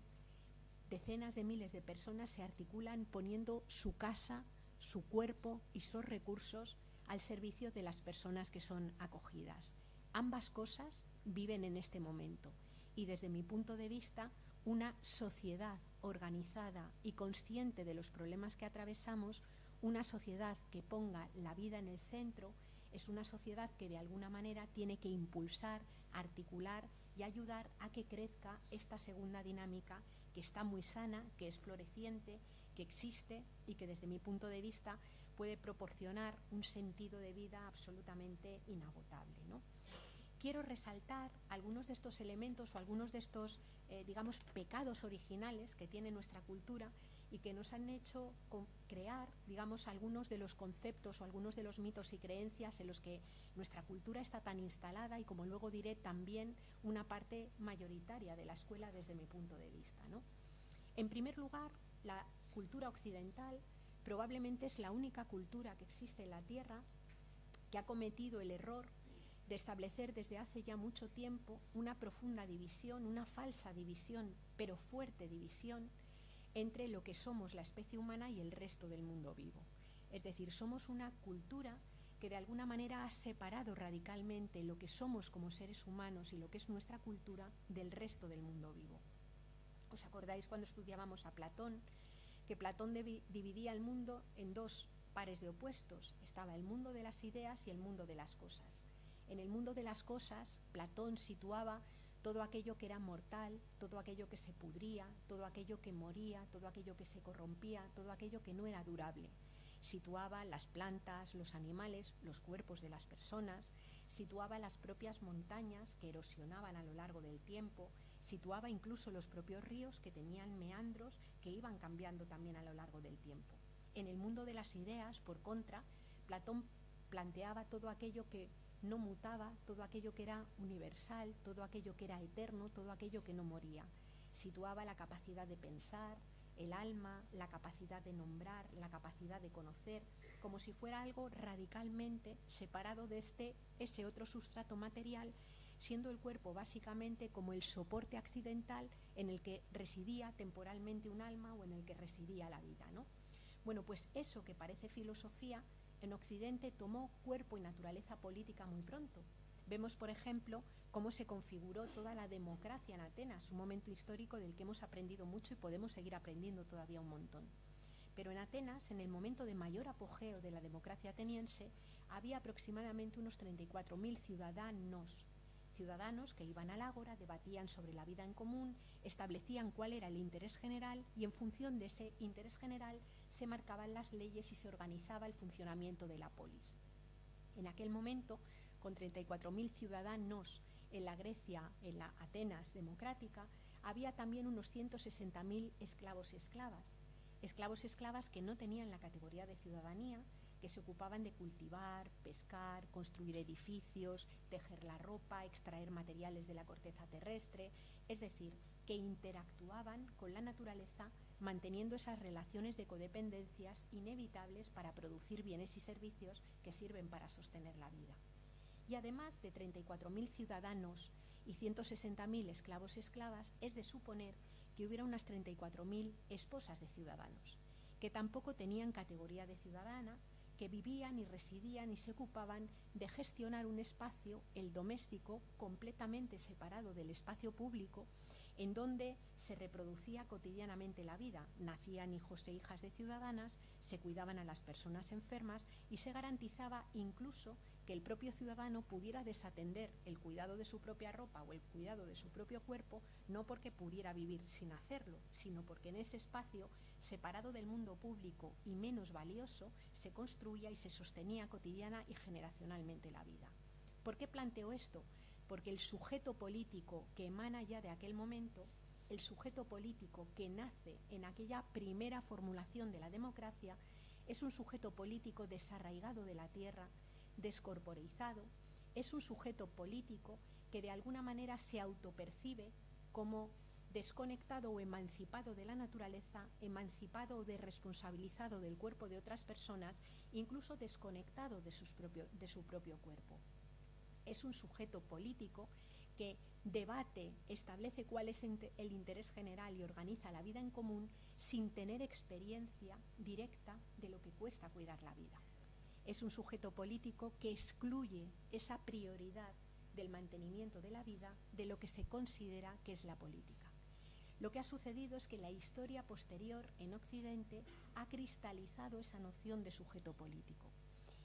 Speaker 3: decenas de miles de personas se articulan poniendo su casa, su cuerpo y sus recursos al servicio de las personas que son acogidas. Ambas cosas viven en este momento, y desde mi punto de vista, una sociedad organizada y consciente de los problemas que atravesamos, una sociedad que ponga la vida en el centro, es una sociedad que de alguna manera tiene que impulsar, articular y ayudar a que crezca esta segunda dinámica que está muy sana, que es floreciente, que existe y que desde mi punto de vista puede proporcionar un sentido de vida absolutamente inagotable, ¿no? Quiero resaltar algunos de estos elementos o algunos de estos, digamos, pecados originales que tiene nuestra cultura y que nos han hecho crear, digamos, algunos de los conceptos o algunos de los mitos y creencias en los que nuestra cultura está tan instalada, y como luego diré, también una parte mayoritaria de la escuela desde mi punto de vista, ¿no? En primer lugar, la cultura occidental probablemente es la única cultura que existe en la Tierra que ha cometido el error de establecer desde hace ya mucho tiempo una profunda división, una falsa división, pero fuerte división, entre lo que somos la especie humana y el resto del mundo vivo. Es decir, somos una cultura que de alguna manera ha separado radicalmente lo que somos como seres humanos y lo que es nuestra cultura del resto del mundo vivo. ¿Os acordáis cuando estudiábamos a Platón? Que Platón dividía el mundo en dos pares de opuestos. Estaba el mundo de las ideas y el mundo de las cosas. En el mundo de las cosas, Platón situaba todo aquello que era mortal, todo aquello que se pudría, todo aquello que moría, todo aquello que se corrompía, todo aquello que no era durable. Situaba las plantas, los animales, los cuerpos de las personas, situaba las propias montañas que erosionaban a lo largo del tiempo, situaba incluso los propios ríos que tenían meandros que iban cambiando también a lo largo del tiempo. En el mundo de las ideas, por contra, Platón planteaba todo aquello que no mutaba, todo aquello que era universal, todo aquello que era eterno, todo aquello que no moría. Situaba la capacidad de pensar, el alma, la capacidad de nombrar, la capacidad de conocer, como si fuera algo radicalmente separado de ese otro sustrato material, siendo el cuerpo básicamente como el soporte accidental en el que residía temporalmente un alma o en el que residía la vida, ¿no? Bueno, pues eso que parece filosofía, en Occidente tomó cuerpo y naturaleza política muy pronto. Vemos, por ejemplo, cómo se configuró toda la democracia en Atenas, un momento histórico del que hemos aprendido mucho y podemos seguir aprendiendo todavía un montón. Pero en Atenas, en el momento de mayor apogeo de la democracia ateniense, había aproximadamente unos 34.000 ciudadanos que iban al ágora, debatían sobre la vida en común, establecían cuál era el interés general y en función de ese interés general se marcaban las leyes y se organizaba el funcionamiento de la polis. En aquel momento, con 34.000 ciudadanos en la Grecia, en la Atenas democrática, había también unos 160.000 esclavos y esclavas. Esclavos y esclavas que no tenían la categoría de ciudadanía, que se ocupaban de cultivar, pescar, construir edificios, tejer la ropa, extraer materiales de la corteza terrestre, es decir, que interactuaban con la naturaleza manteniendo esas relaciones de codependencias inevitables para producir bienes y servicios que sirven para sostener la vida. Y además de 34.000 ciudadanos y 160.000 esclavos y esclavas, es de suponer que hubiera unas 34.000 esposas de ciudadanos, que tampoco tenían categoría de ciudadana, que vivían y residían y se ocupaban de gestionar un espacio, el doméstico, completamente separado del espacio público, en donde se reproducía cotidianamente la vida. Nacían hijos e hijas de ciudadanas, se cuidaban a las personas enfermas y se garantizaba incluso que el propio ciudadano pudiera desatender el cuidado de su propia ropa o el cuidado de su propio cuerpo, no porque pudiera vivir sin hacerlo, sino porque en ese espacio, separado del mundo público y menos valioso, se construía y se sostenía cotidiana y generacionalmente la vida. ¿Por qué planteo esto? Porque el sujeto político que emana ya de aquel momento, el sujeto político que nace en aquella primera formulación de la democracia, es un sujeto político desarraigado de la tierra, descorporeizado, es un sujeto político que de alguna manera se autopercibe como desconectado o emancipado de la naturaleza, emancipado o desresponsabilizado del cuerpo de otras personas, incluso desconectado de su propio cuerpo. Es un sujeto político que debate, establece cuál es el interés general y organiza la vida en común sin tener experiencia directa de lo que cuesta cuidar la vida. Es un sujeto político que excluye esa prioridad del mantenimiento de la vida de lo que se considera que es la política. Lo que ha sucedido es que la historia posterior en Occidente ha cristalizado esa noción de sujeto político.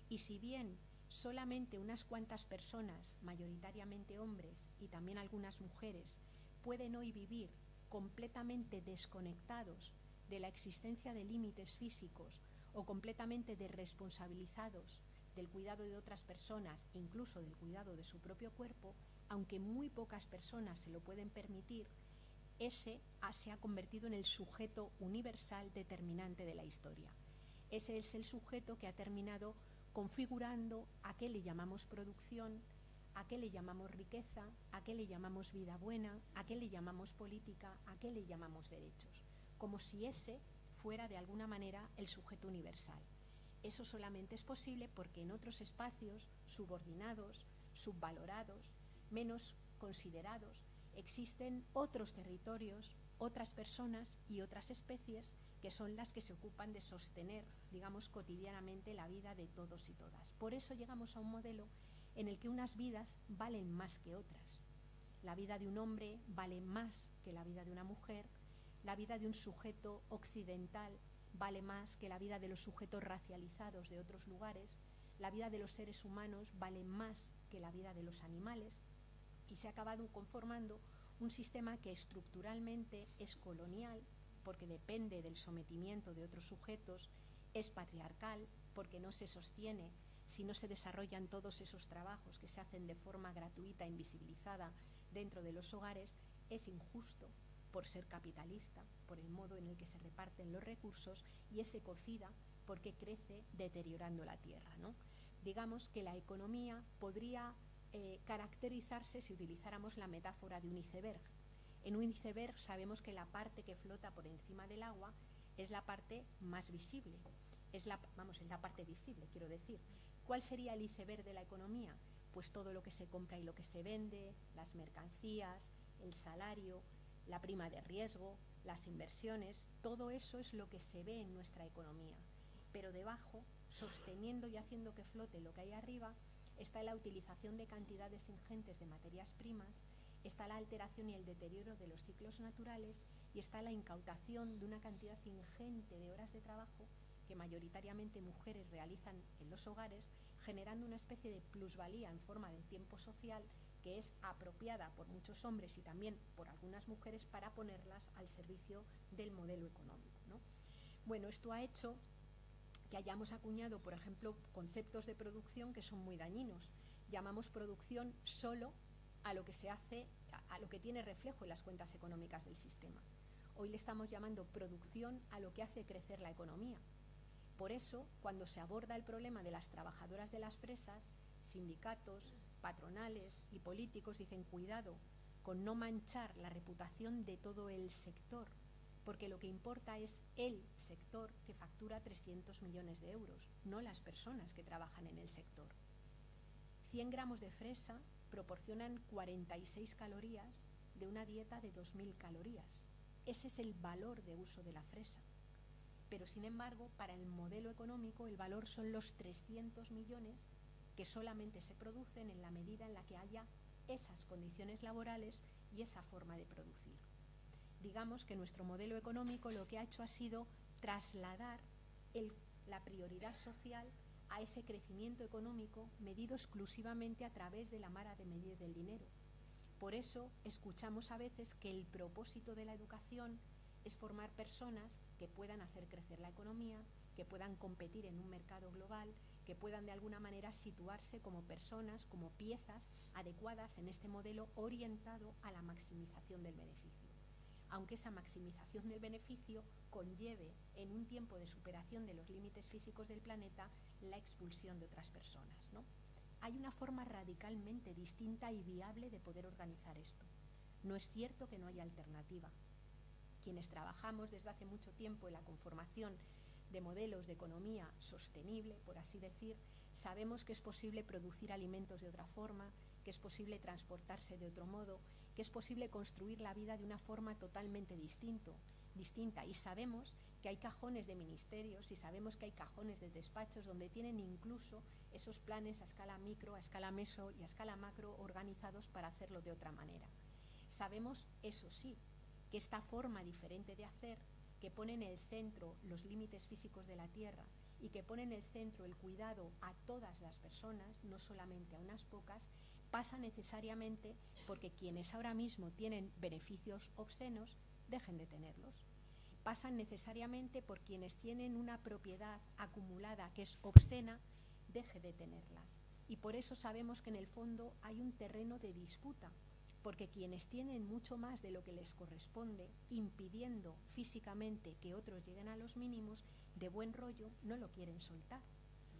Speaker 3: Y si bien solamente unas cuantas personas, mayoritariamente hombres y también algunas mujeres, pueden hoy vivir completamente desconectados de la existencia de límites físicos o completamente desresponsabilizados del cuidado de otras personas, incluso del cuidado de su propio cuerpo, aunque muy pocas personas se lo pueden permitir, ese se ha convertido en el sujeto universal determinante de la historia. Ese es el sujeto que ha terminado configurando a qué le llamamos producción, a qué le llamamos riqueza, a qué le llamamos vida buena, a qué le llamamos política, a qué le llamamos derechos, como si ese fuera de alguna manera el sujeto universal. Eso solamente es posible porque en otros espacios subordinados, subvalorados, menos considerados, existen otros territorios, otras personas y otras especies que son las que se ocupan de sostener, digamos, cotidianamente la vida de todos y todas. Por eso llegamos a un modelo en el que unas vidas valen más que otras. La vida de un hombre vale más que la vida de una mujer, la vida de un sujeto occidental vale más que la vida de los sujetos racializados de otros lugares, la vida de los seres humanos vale más que la vida de los animales, y se ha acabado conformando un sistema que estructuralmente es colonial, porque depende del sometimiento de otros sujetos, es patriarcal, porque no se sostiene si no se desarrollan todos esos trabajos que se hacen de forma gratuita, invisibilizada dentro de los hogares, es injusto por ser capitalista, por el modo en el que se reparten los recursos, y es ecocida porque crece deteriorando la tierra, ¿no? Digamos que la economía podría caracterizarse si utilizáramos la metáfora de un iceberg. En un iceberg sabemos que la parte que flota por encima del agua es la parte más visible, es la parte visible, quiero decir. ¿Cuál sería el iceberg de la economía? Pues todo lo que se compra y lo que se vende, las mercancías, el salario, la prima de riesgo, las inversiones, todo eso es lo que se ve en nuestra economía. Pero debajo, sosteniendo y haciendo que flote lo que hay arriba, está la utilización de cantidades ingentes de materias primas, está la alteración y el deterioro de los ciclos naturales y está la incautación de una cantidad ingente de horas de trabajo que mayoritariamente mujeres realizan en los hogares, generando una especie de plusvalía en forma de tiempo social que es apropiada por muchos hombres y también por algunas mujeres para ponerlas al servicio del modelo económico, ¿no? Bueno, esto ha hecho que hayamos acuñado, por ejemplo, conceptos de producción que son muy dañinos. Llamamos producción solo a lo que se hace, a lo que tiene reflejo en las cuentas económicas del sistema. Hoy le estamos llamando producción a lo que hace crecer la economía. Por eso, cuando se aborda el problema de las trabajadoras de las fresas, sindicatos, patronales y políticos dicen cuidado con no manchar la reputación de todo el sector, porque lo que importa es el sector que factura 300 millones de euros, no las personas que trabajan en el sector. 100 gramos de fresa proporcionan 46 calorías de una dieta de 2000 calorías. Ese es el valor de uso de la fresa. pero sin embargo para el modelo económico el valor son los 300 millones que solamente se producen en la medida en la que haya esas condiciones laborales y esa forma de producir. Digamos que nuestro modelo económico lo que ha hecho ha sido trasladar la prioridad social a ese crecimiento económico medido exclusivamente a través de la vara de medir del dinero. Por eso escuchamos a veces que el propósito de la educación es formar personas que puedan hacer crecer la economía, que puedan competir en un mercado global, que puedan de alguna manera situarse como personas, como piezas adecuadas en este modelo orientado a la maximización del beneficio. Aunque esa maximización del beneficio conlleve en un tiempo de superación de los límites físicos del planeta la expulsión de otras personas, ¿no? Hay una forma radicalmente distinta y viable de poder organizar esto. No es cierto que no haya alternativa. Quienes trabajamos desde hace mucho tiempo en la conformación de modelos de economía sostenible, por así decir, sabemos que es posible producir alimentos de otra forma, que es posible transportarse de otro modo, que es posible construir la vida de una forma totalmente distinta. Y sabemos que hay cajones de ministerios y sabemos que hay cajones de despachos donde tienen incluso esos planes a escala micro, a escala meso y a escala macro organizados para hacerlo de otra manera. Sabemos, eso sí, que esta forma diferente de hacer, que pone en el centro los límites físicos de la Tierra y que pone en el centro el cuidado a todas las personas, no solamente a unas pocas, pasa necesariamente porque quienes ahora mismo tienen beneficios obscenos dejen de tenerlos. Pasan necesariamente por quienes tienen una propiedad acumulada que es obscena, deje de tenerlas. Y por eso sabemos que en el fondo hay un terreno de disputa, porque quienes tienen mucho más de lo que les corresponde, impidiendo físicamente que otros lleguen a los mínimos, de buen rollo no lo quieren soltar.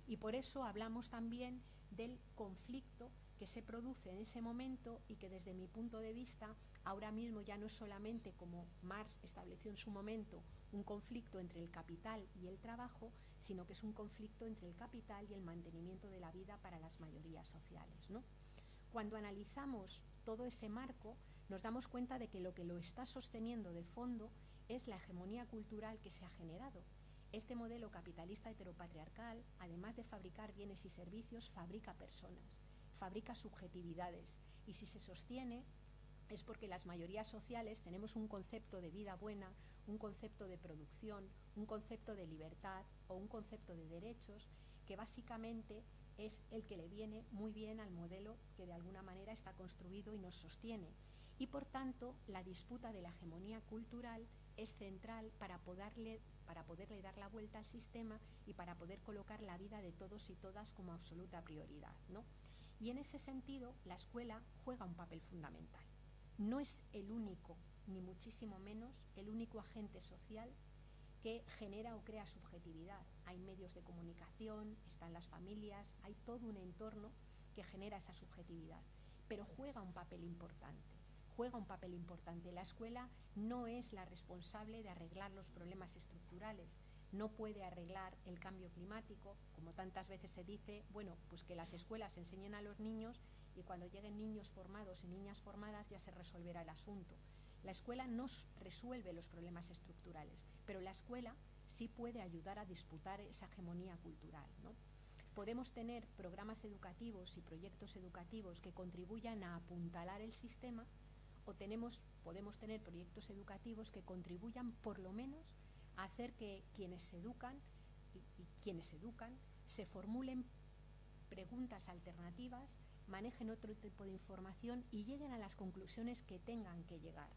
Speaker 3: Y por eso hablamos también del conflicto que se produce en ese momento y que desde mi punto de vista ahora mismo ya no es solamente, como Marx estableció en su momento, un conflicto entre el capital y el trabajo, sino que es un conflicto entre el capital y el mantenimiento de la vida para las mayorías sociales, ¿no? Cuando analizamos todo ese marco, nos damos cuenta de que lo está sosteniendo de fondo es la hegemonía cultural que se ha generado. Este modelo capitalista heteropatriarcal, además de fabricar bienes y servicios, fabrica personas, fabrica subjetividades, y si se sostiene es porque las mayorías sociales tenemos un concepto de vida buena, un concepto de producción, un concepto de libertad o un concepto de derechos que básicamente es el que le viene muy bien al modelo que de alguna manera está construido y nos sostiene. Y por tanto, la disputa de la hegemonía cultural es central para poderle dar la vuelta al sistema y para poder colocar la vida de todos y todas como absoluta prioridad, ¿no? Y en ese sentido, la escuela juega un papel fundamental. No es el único, ni muchísimo menos, el único agente social que genera o crea subjetividad. Hay medios de comunicación, están las familias, hay todo un entorno que genera esa subjetividad, pero juega un papel importante. La escuela no es la responsable de arreglar los problemas estructurales, no puede arreglar el cambio climático, como tantas veces se dice, bueno, pues que las escuelas enseñen a los niños y cuando lleguen niños formados y niñas formadas ya se resolverá el asunto. La escuela no resuelve los problemas estructurales, pero la escuela sí puede ayudar a disputar esa hegemonía cultural, ¿no? Podemos tener programas educativos y proyectos educativos que contribuyan a apuntalar el sistema o podemos tener proyectos educativos que contribuyan por lo menos a hacer que quienes se educan se formulen preguntas alternativas, manejen otro tipo de información y lleguen a las conclusiones que tengan que llegar,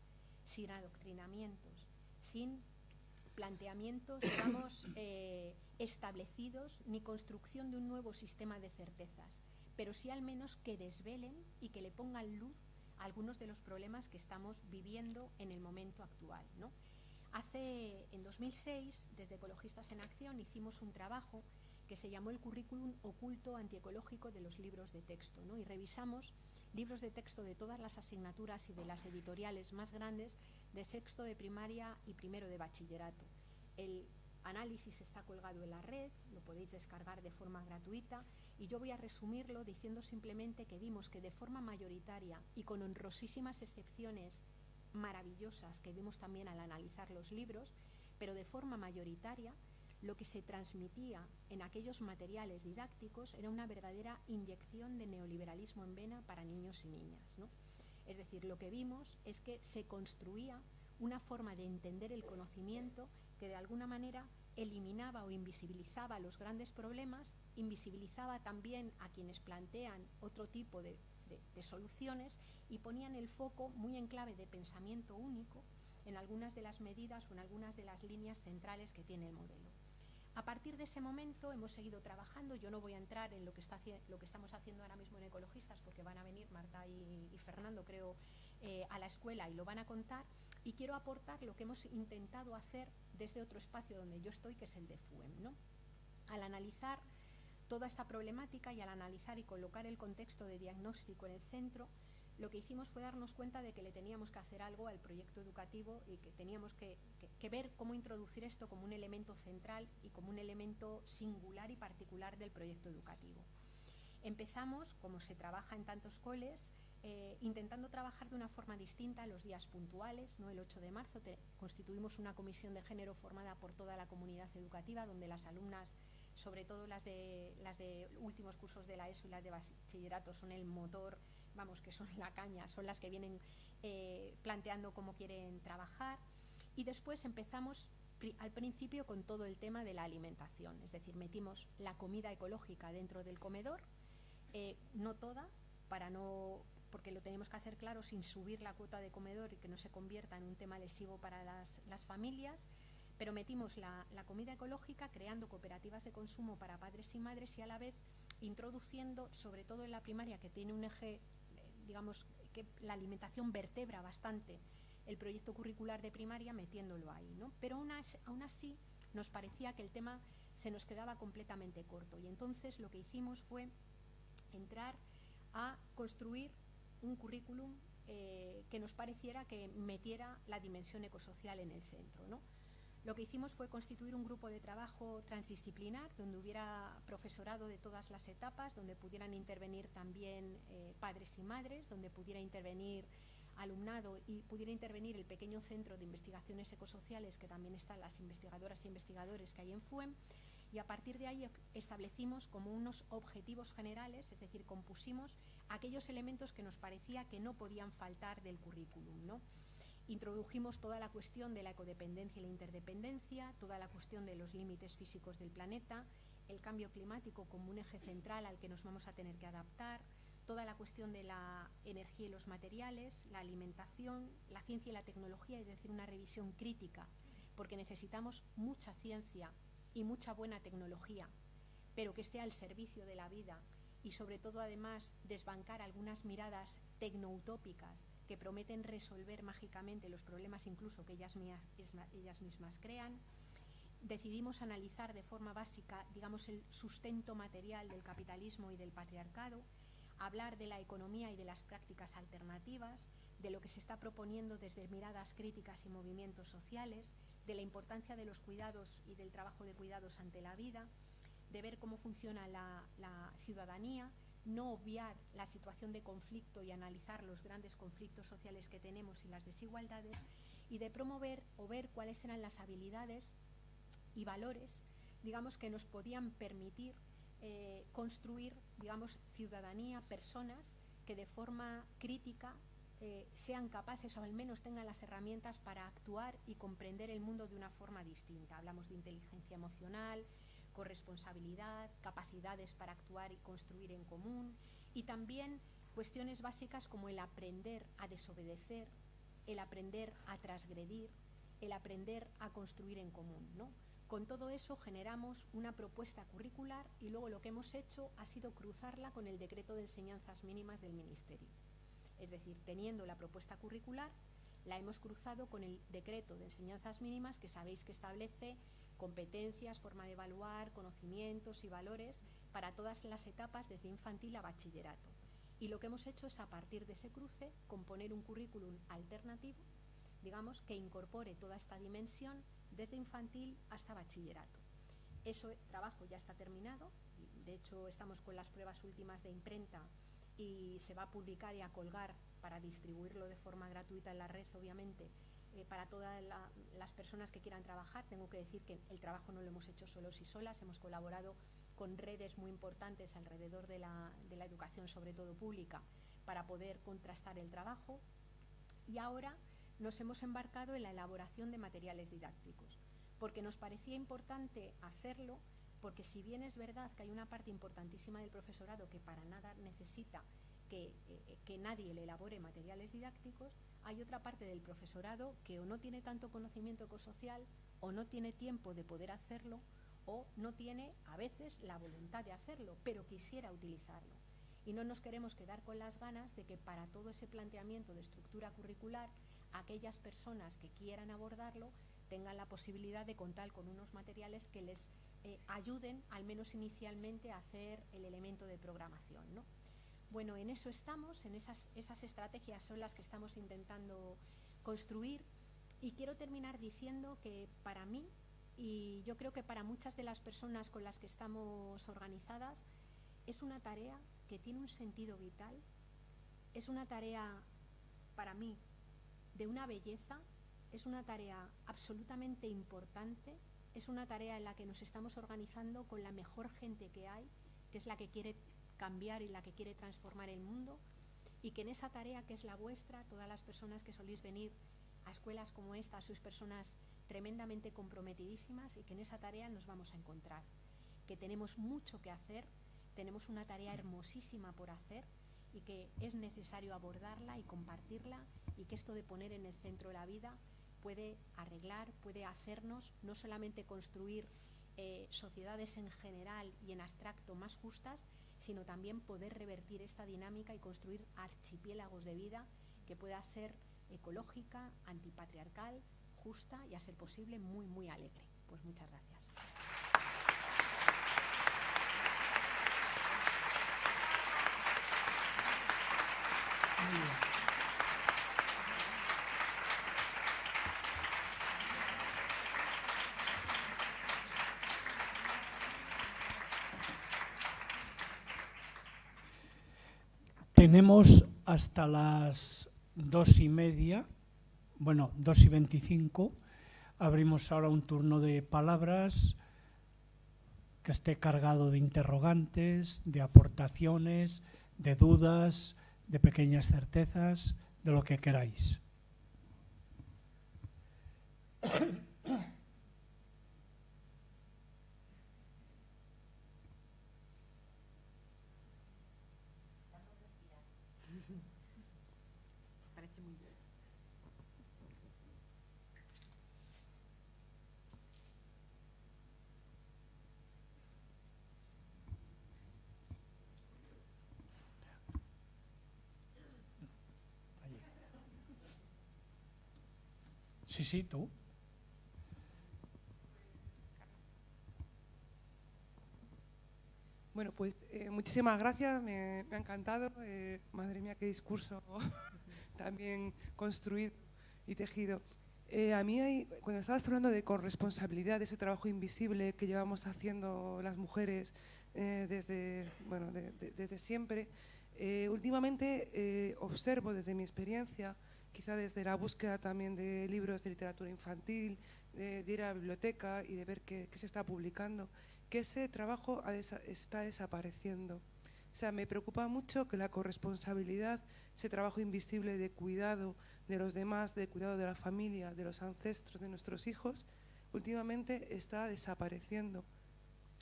Speaker 3: sin adoctrinamientos, sin planteamientos, digamos, establecidos, ni construcción de un nuevo sistema de certezas, pero sí al menos que desvelen y que le pongan luz a algunos de los problemas que estamos viviendo en el momento actual, ¿no? En 2006, desde Ecologistas en Acción, hicimos un trabajo que se llamó el currículum oculto antiecológico de los libros de texto, ¿no? Y revisamos libros de texto de todas las asignaturas y de las editoriales más grandes de sexto de primaria y primero de bachillerato. El análisis está colgado en la red, lo podéis descargar de forma gratuita y yo voy a resumirlo diciendo simplemente que vimos que de forma mayoritaria y con honrosísimas excepciones maravillosas que vimos también al analizar los libros, pero de forma mayoritaria lo que se transmitía en aquellos materiales didácticos era una verdadera inyección de neoliberalismo en vena para niños y niñas, ¿no? Es decir, lo que vimos es que se construía una forma de entender el conocimiento que de alguna manera eliminaba o invisibilizaba los grandes problemas, invisibilizaba también a quienes plantean otro tipo de soluciones y ponían el foco muy en clave de pensamiento único en algunas de las medidas o en algunas de las líneas centrales que tiene el modelo. A partir de ese momento hemos seguido trabajando. Yo no voy a entrar en lo que estamos haciendo ahora mismo en Ecologistas, porque van a venir Marta y Fernando, creo, a la escuela y lo van a contar, y quiero aportar lo que hemos intentado hacer desde otro espacio donde yo estoy, que es el de FUEM, ¿no? Al analizar toda esta problemática y al analizar y colocar el contexto de diagnóstico en el centro, lo que hicimos fue darnos cuenta de que le teníamos que hacer algo al proyecto educativo y que teníamos que ver cómo introducir esto como un elemento central y como un elemento singular y particular del proyecto educativo. Empezamos, como se trabaja en tantos coles, intentando trabajar de una forma distinta los días puntuales, ¿no? El 8 de marzo constituimos una comisión de género formada por toda la comunidad educativa, donde las alumnas, sobre todo las de últimos cursos de la ESO y las de bachillerato, son el motor, vamos, que son la caña, son las que vienen planteando cómo quieren trabajar. Y después empezamos al principio con todo el tema de la alimentación, es decir, metimos la comida ecológica dentro del comedor, no toda, porque lo tenemos que hacer claro, sin subir la cuota de comedor y que no se convierta en un tema lesivo para las familias, pero metimos la comida ecológica creando cooperativas de consumo para padres y madres y a la vez introduciendo, sobre todo en la primaria, que tiene un eje, digamos, que la alimentación vertebra bastante el proyecto curricular de primaria, metiéndolo ahí, ¿no? Pero aún así nos parecía que el tema se nos quedaba completamente corto y entonces lo que hicimos fue entrar a construir un currículum que nos pareciera que metiera la dimensión ecosocial en el centro, ¿no? Lo que hicimos fue constituir un grupo de trabajo transdisciplinar donde hubiera profesorado de todas las etapas, donde pudieran intervenir también padres y madres, donde pudiera intervenir alumnado y pudiera intervenir el pequeño centro de investigaciones ecosociales que también están las investigadoras e investigadores que hay en FUEM, y a partir de ahí establecimos como unos objetivos generales, es decir, compusimos aquellos elementos que nos parecía que no podían faltar del currículum, ¿no? Introdujimos toda la cuestión de la ecodependencia y la interdependencia, toda la cuestión de los límites físicos del planeta, el cambio climático como un eje central al que nos vamos a tener que adaptar, toda la cuestión de la energía y los materiales, la alimentación, la ciencia y la tecnología, es decir, una revisión crítica, porque necesitamos mucha ciencia y mucha buena tecnología, pero que esté al servicio de la vida y sobre todo además desbancar algunas miradas tecnoutópicas que prometen resolver mágicamente los problemas incluso que ellas mismas crean. Decidimos analizar de forma básica, digamos, el sustento material del capitalismo y del patriarcado, hablar de la economía y de las prácticas alternativas, de lo que se está proponiendo desde miradas críticas y movimientos sociales, de la importancia de los cuidados y del trabajo de cuidados ante la vida, de ver cómo funciona la ciudadanía, no obviar la situación de conflicto y analizar los grandes conflictos sociales que tenemos y las desigualdades, y de promover o ver cuáles eran las habilidades y valores, digamos, que nos podían permitir construir, digamos, ciudadanía, personas que de forma crítica sean capaces o al menos tengan las herramientas para actuar y comprender el mundo de una forma distinta. Hablamos de inteligencia emocional, corresponsabilidad, capacidades para actuar y construir en común, y también cuestiones básicas como el aprender a desobedecer, el aprender a transgredir, el aprender a construir en común, ¿no? Con todo eso generamos una propuesta curricular y luego lo que hemos hecho ha sido cruzarla con el decreto de enseñanzas mínimas del Ministerio. Es decir, teniendo la propuesta curricular, la hemos cruzado con el decreto de enseñanzas mínimas, que sabéis que establece competencias, forma de evaluar, conocimientos y valores para todas las etapas desde infantil a bachillerato. Y lo que hemos hecho es, a partir de ese cruce, componer un currículum alternativo, digamos, que incorpore toda esta dimensión desde infantil hasta bachillerato. Ese trabajo ya está terminado, de hecho estamos con las pruebas últimas de imprenta y se va a publicar y a colgar para distribuirlo de forma gratuita en la red, obviamente, para todas las personas que quieran trabajar. Tengo que decir que el trabajo no lo hemos hecho solos y solas, hemos colaborado con redes muy importantes alrededor de la educación, sobre todo pública, para poder contrastar el trabajo. Y ahora nos hemos embarcado en la elaboración de materiales didácticos, porque nos parecía importante hacerlo, porque si bien es verdad que hay una parte importantísima del profesorado que para nada necesita que nadie le elabore materiales didácticos, hay otra parte del profesorado que o no tiene tanto conocimiento ecosocial, o no tiene tiempo de poder hacerlo, o no tiene a veces la voluntad de hacerlo, pero quisiera utilizarlo. Y no nos queremos quedar con las ganas de que para todo ese planteamiento de estructura curricular, aquellas personas que quieran abordarlo tengan la posibilidad de contar con unos materiales que les ayuden, al menos inicialmente, a hacer el elemento de programación, ¿no? Bueno, en eso estamos, en esas estrategias son las que estamos intentando construir, y quiero terminar diciendo que para mí, y yo creo que para muchas de las personas con las que estamos organizadas, es una tarea que tiene un sentido vital, es una tarea para mí de una belleza, es una tarea absolutamente importante, es una tarea en la que nos estamos organizando con la mejor gente que hay, que es la que quiere cambiar y la que quiere transformar el mundo, y que en esa tarea que es la vuestra, todas las personas que soléis venir a escuelas como esta, sois personas tremendamente comprometidísimas, y que en esa tarea nos vamos a encontrar, que tenemos mucho que hacer, tenemos una tarea hermosísima por hacer, y que es necesario abordarla y compartirla, y que esto de poner en el centro la vida puede arreglar, puede hacernos no solamente construir sociedades en general y en abstracto más justas, sino también poder revertir esta dinámica y construir archipiélagos de vida que pueda ser ecológica, antipatriarcal, justa y, a ser posible, muy, muy alegre. Pues muchas gracias.
Speaker 1: Muy bien. Tenemos hasta las 2:30, bueno, 2:25. Abrimos ahora un turno de palabras que esté cargado de interrogantes, de aportaciones, de dudas, de pequeñas certezas, de lo que queráis.
Speaker 3: Parece muy bien.
Speaker 1: Allí. Sí, tú.
Speaker 4: Bueno, pues muchísimas gracias, me ha encantado. Madre mía, qué discurso también construido y tejido. A mí, cuando estabas hablando de corresponsabilidad, de ese trabajo invisible que llevamos haciendo las mujeres desde siempre, últimamente observo desde mi experiencia, quizá desde la búsqueda también de libros de literatura infantil, de ir a la biblioteca y de ver qué se está publicando, que ese trabajo está desapareciendo. O sea, me preocupa mucho que la corresponsabilidad, ese trabajo invisible de cuidado de los demás, de cuidado de la familia, de los ancestros, de nuestros hijos, últimamente está desapareciendo.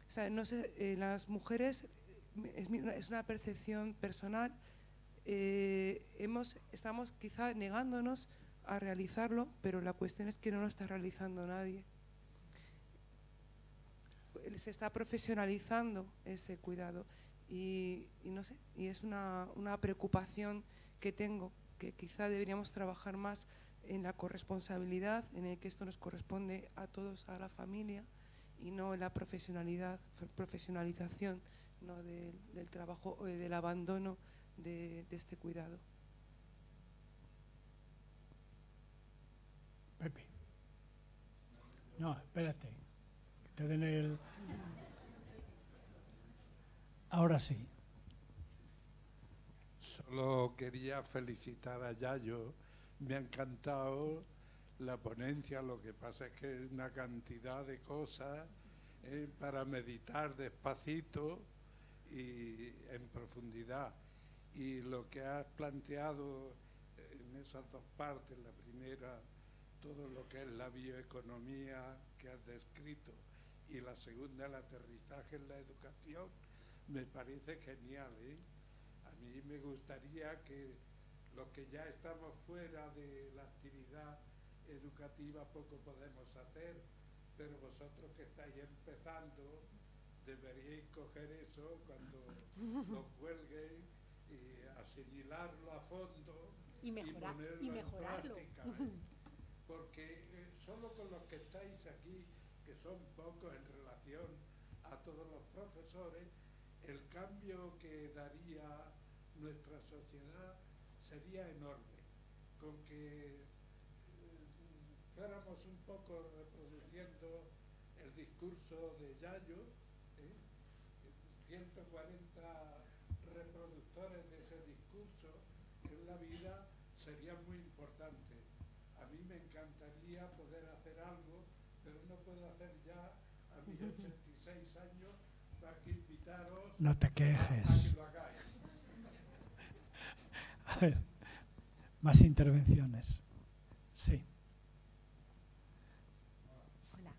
Speaker 4: O sea, no sé, las mujeres, es una percepción personal, estamos quizá negándonos a realizarlo, pero la cuestión es que no lo está realizando nadie. Se está profesionalizando ese cuidado y no sé, y es una preocupación que tengo, que quizá deberíamos trabajar más en la corresponsabilidad, en el que esto nos corresponde a todos, a la familia, y no en la profesionalización, ¿no?, del trabajo o del abandono de este cuidado.
Speaker 1: Pepe. No, espérate. Te den el... Ahora sí.
Speaker 5: Solo quería felicitar a Yayo. Me ha encantado la ponencia, lo que pasa es que es una cantidad de cosas para meditar despacito y en profundidad. Y lo que has planteado en esas dos partes, la primera, todo lo que es la bioeconomía que has descrito, y la segunda, el aterrizaje en la educación, me parece genial, ¿eh? A mí me gustaría que los que ya estamos fuera de la actividad educativa poco podemos hacer, pero vosotros que estáis empezando deberíais coger eso cuando lo cuelguéis y asimilarlo a fondo
Speaker 3: y
Speaker 5: ponerlo
Speaker 3: mejorarlo.
Speaker 5: en práctica, ¿eh? Porque solo con los que estáis aquí, que son pocos en relación a todos los profesores, el cambio que daría nuestra sociedad sería enorme. Con que fuéramos un poco reproduciendo el discurso de Yayo, 140 reproductores de ese discurso en la vida sería muy importante. A mí me encantaría poder hacer algo, pero no puedo hacer ya a mis 86 años para que invitaros
Speaker 1: No te quejes.
Speaker 5: a que lo hagáis.
Speaker 1: A ver, más intervenciones. Sí.
Speaker 3: Hola.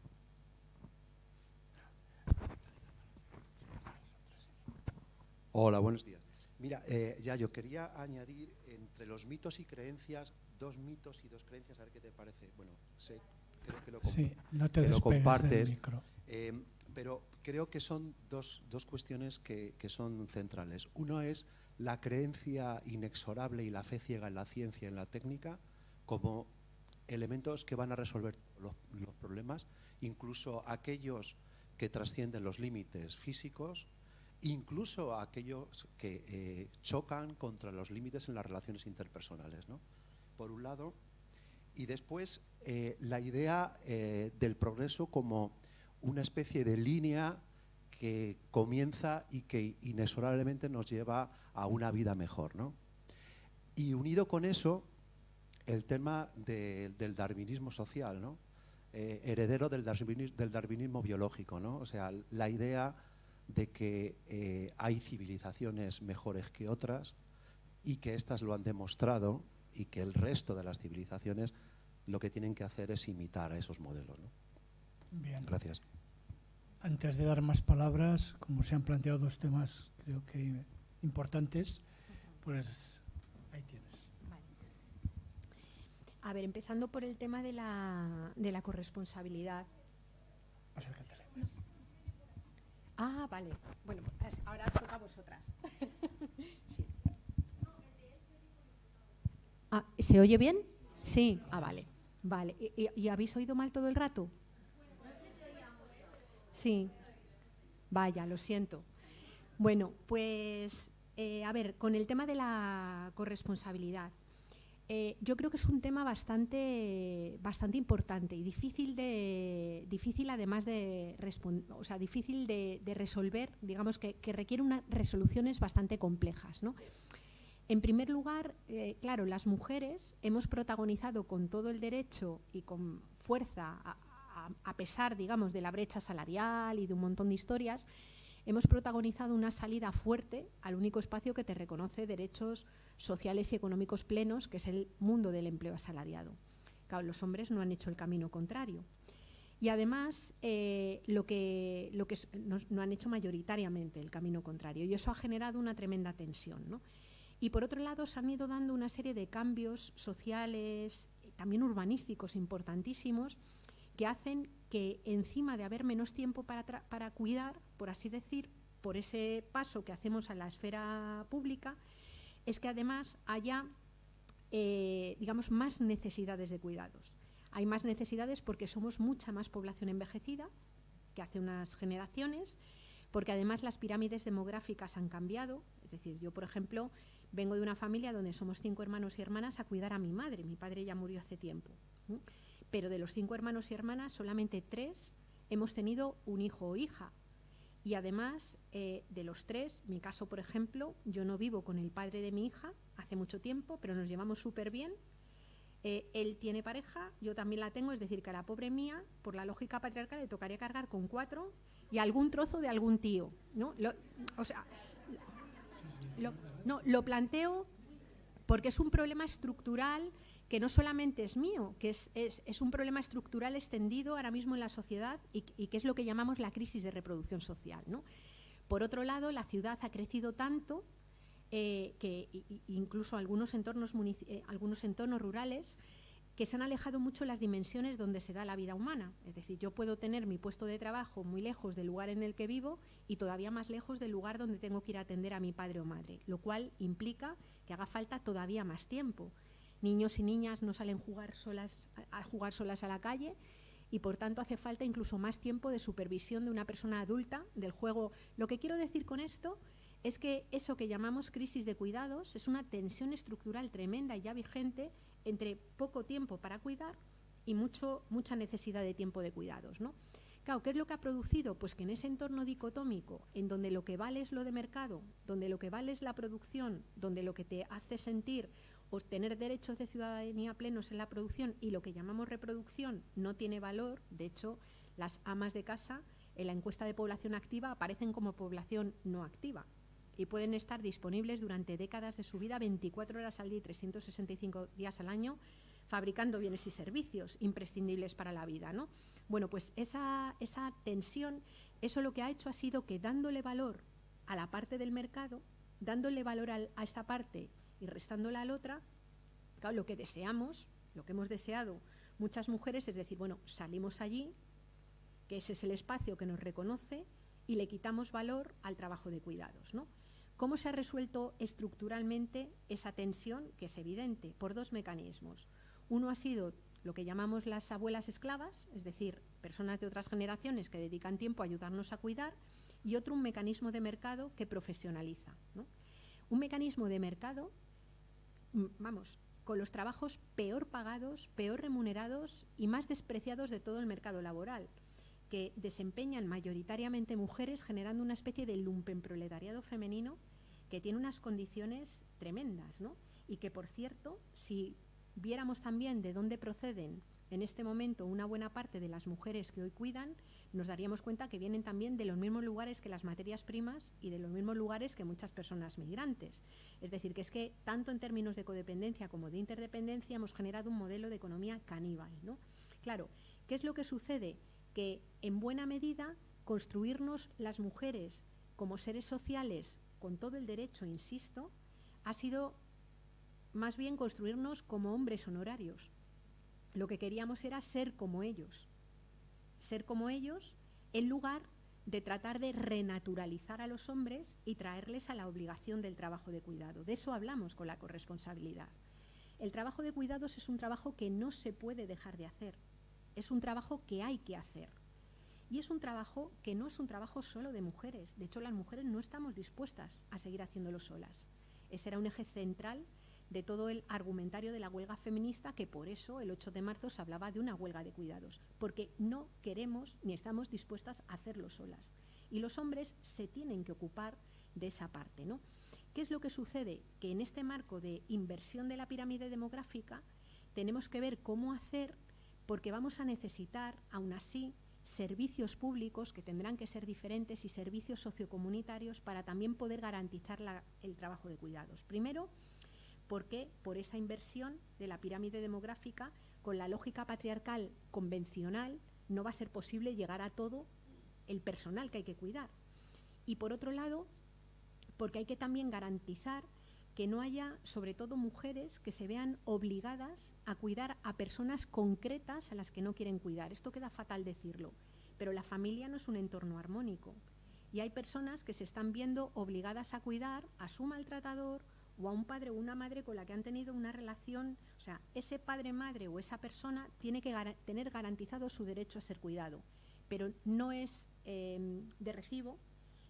Speaker 6: Hola, buenos días. Mira, ya yo quería añadir entre los mitos y creencias, dos mitos y dos creencias, a ver qué te parece. Bueno, sé, creo que lo,
Speaker 1: Sí, no te
Speaker 6: que lo
Speaker 1: despegues del
Speaker 6: compartes,
Speaker 1: micro.
Speaker 6: pero creo que son dos cuestiones que son centrales. Uno es la creencia inexorable y la fe ciega en la ciencia y en la técnica como elementos que van a resolver los problemas, incluso aquellos que trascienden los límites físicos, incluso aquellos que chocan contra los límites en las relaciones interpersonales, ¿no? Por un lado, y después la idea del progreso como una especie de línea que comienza y que inexorablemente nos lleva a una vida mejor, ¿no? Y unido con eso, el tema del darwinismo social, ¿no? Heredero del darwinismo biológico, ¿no? O sea, la idea de que hay civilizaciones mejores que otras y que éstas lo han demostrado y que el resto de las civilizaciones lo que tienen que hacer es imitar a esos modelos, ¿no?
Speaker 1: Bien.
Speaker 6: Gracias.
Speaker 1: Antes de dar más palabras, como se han planteado dos temas creo que importantes, pues ahí tienes.
Speaker 3: Vale. A ver, empezando por el tema de la corresponsabilidad.
Speaker 1: Acércatele.
Speaker 3: Ah, vale. Bueno, ahora os toca a vosotras. Sí. Ah, ¿se oye bien? Sí. Ah, vale. Vale. ¿Y habéis oído mal todo el rato? Sí. Vaya, lo siento. Bueno, pues, a ver, con el tema de la corresponsabilidad. Yo creo que es un tema bastante importante y difícil además difícil de resolver, digamos que requiere unas resoluciones bastante complejas, ¿no? En primer lugar, claro, las mujeres hemos protagonizado con todo el derecho y con fuerza, a pesar, digamos, de la brecha salarial y de un montón de historias, hemos protagonizado una salida fuerte al único espacio que te reconoce derechos sociales y económicos plenos, que es el mundo del empleo asalariado. Claro, los hombres no han hecho el camino contrario. Y además, no han hecho mayoritariamente el camino contrario. Y eso ha generado una tremenda tensión, ¿no? Y por otro lado, se han ido dando una serie de cambios sociales, también urbanísticos importantísimos, que hacen que encima de haber menos tiempo para cuidar, por así decir, por ese paso que hacemos a la esfera pública, es que además haya, digamos, más necesidades de cuidados. Hay más necesidades porque somos mucha más población envejecida que hace unas generaciones, porque además las pirámides demográficas han cambiado. Es decir, yo, por ejemplo, vengo de una familia donde somos 5 hermanos y hermanas a cuidar a mi madre. Mi padre ya murió hace tiempo, ¿no? Pero de los 5 hermanos y hermanas, solamente 3 hemos tenido un hijo o hija. Y además, de los 3, mi caso, por ejemplo, yo no vivo con el padre de mi hija hace mucho tiempo, pero nos llevamos súper bien. Él tiene pareja, yo también la tengo, es decir, que a la pobre mía, por la lógica patriarcal, le tocaría cargar con 4 y algún trozo de algún tío, ¿no? Lo planteo porque es un problema estructural que no solamente es mío, que es un problema estructural extendido ahora mismo en la sociedad y que es lo que llamamos la crisis de reproducción social, ¿no? Por otro lado, la ciudad ha crecido tanto que incluso algunos entornos rurales que se han alejado mucho las dimensiones donde se da la vida humana. Es decir, yo puedo tener mi puesto de trabajo muy lejos del lugar en el que vivo y todavía más lejos del lugar donde tengo que ir a atender a mi padre o madre, lo cual implica que haga falta todavía más tiempo. Niños y niñas no salen a jugar solas a la calle y por tanto hace falta incluso más tiempo de supervisión de una persona adulta del juego. Lo que quiero decir con esto es que eso que llamamos crisis de cuidados es una tensión estructural tremenda y ya vigente entre poco tiempo para cuidar y mucha necesidad de tiempo de cuidados, ¿no? Claro, ¿qué es lo que ha producido? Pues que en ese entorno dicotómico, en donde lo que vale es lo de mercado, donde lo que vale es la producción, donde lo que te hace sentir o tener derechos de ciudadanía plenos en la producción y lo que llamamos reproducción no tiene valor. De hecho, las amas de casa en la encuesta de población activa aparecen como población no activa y pueden estar disponibles durante décadas de su vida, 24 horas al día y 365 días al año, fabricando bienes y servicios imprescindibles para la vida, ¿no? Bueno, pues esa tensión, eso lo que ha hecho ha sido que dándole valor a la parte del mercado, dándole valor a esta parte y restándola a la otra, claro, lo que deseamos, lo que hemos deseado muchas mujeres es decir, bueno, salimos allí, que ese es el espacio que nos reconoce y le quitamos valor al trabajo de cuidados, ¿no? ¿Cómo se ha resuelto estructuralmente esa tensión? Que es evidente, por 2 mecanismos. Uno ha sido lo que llamamos las abuelas esclavas, es decir, personas de otras generaciones que dedican tiempo a ayudarnos a cuidar, y otro un mecanismo de mercado que profesionaliza, ¿no? Un mecanismo de mercado, con los trabajos peor pagados, peor remunerados y más despreciados de todo el mercado laboral, que desempeñan mayoritariamente mujeres, generando una especie de lumpenproletariado femenino que tiene unas condiciones tremendas, ¿no? Y que, por cierto, si viéramos también de dónde proceden en este momento una buena parte de las mujeres que hoy cuidan, nos daríamos cuenta que vienen también de los mismos lugares que las materias primas y de los mismos lugares que muchas personas migrantes. Es decir, que es que tanto en términos de codependencia como de interdependencia hemos generado un modelo de economía caníbal, ¿no? Claro, ¿qué es lo que sucede? Que en buena medida construirnos las mujeres como seres sociales con todo el derecho, insisto, ha sido más bien construirnos como hombres honorarios. Lo que queríamos era ser como ellos en lugar de tratar de renaturalizar a los hombres y traerles a la obligación del trabajo de cuidado. De eso hablamos con la corresponsabilidad. El trabajo de cuidados es un trabajo que no se puede dejar de hacer. Es un trabajo que hay que hacer. Y es un trabajo que no es un trabajo solo de mujeres. De hecho, las mujeres no estamos dispuestas a seguir haciéndolo solas. Ese era un eje central de todo el argumentario de la huelga feminista, que por eso el 8 de marzo se hablaba de una huelga de cuidados, porque no queremos ni estamos dispuestas a hacerlo solas. Y los hombres se tienen que ocupar de esa parte, ¿no? ¿Qué es lo que sucede? Que en este marco de inversión de la pirámide demográfica tenemos que ver cómo hacer, porque vamos a necesitar, aún así, servicios públicos que tendrán que ser diferentes y servicios sociocomunitarios para también poder garantizar el trabajo de cuidados. Primero, porque por esa inversión de la pirámide demográfica, con la lógica patriarcal convencional, no va a ser posible llegar a todo el personal que hay que cuidar. Y por otro lado, porque hay que también garantizar que no haya, sobre todo mujeres, que se vean obligadas a cuidar a personas concretas a las que no quieren cuidar. Esto queda fatal decirlo, pero la familia no es un entorno armónico. Y hay personas que se están viendo obligadas a cuidar a su maltratador o a un padre o una madre con la que han tenido una relación. O sea, ese padre-madre o esa persona tiene que tener garantizado su derecho a ser cuidado. Pero no es de recibo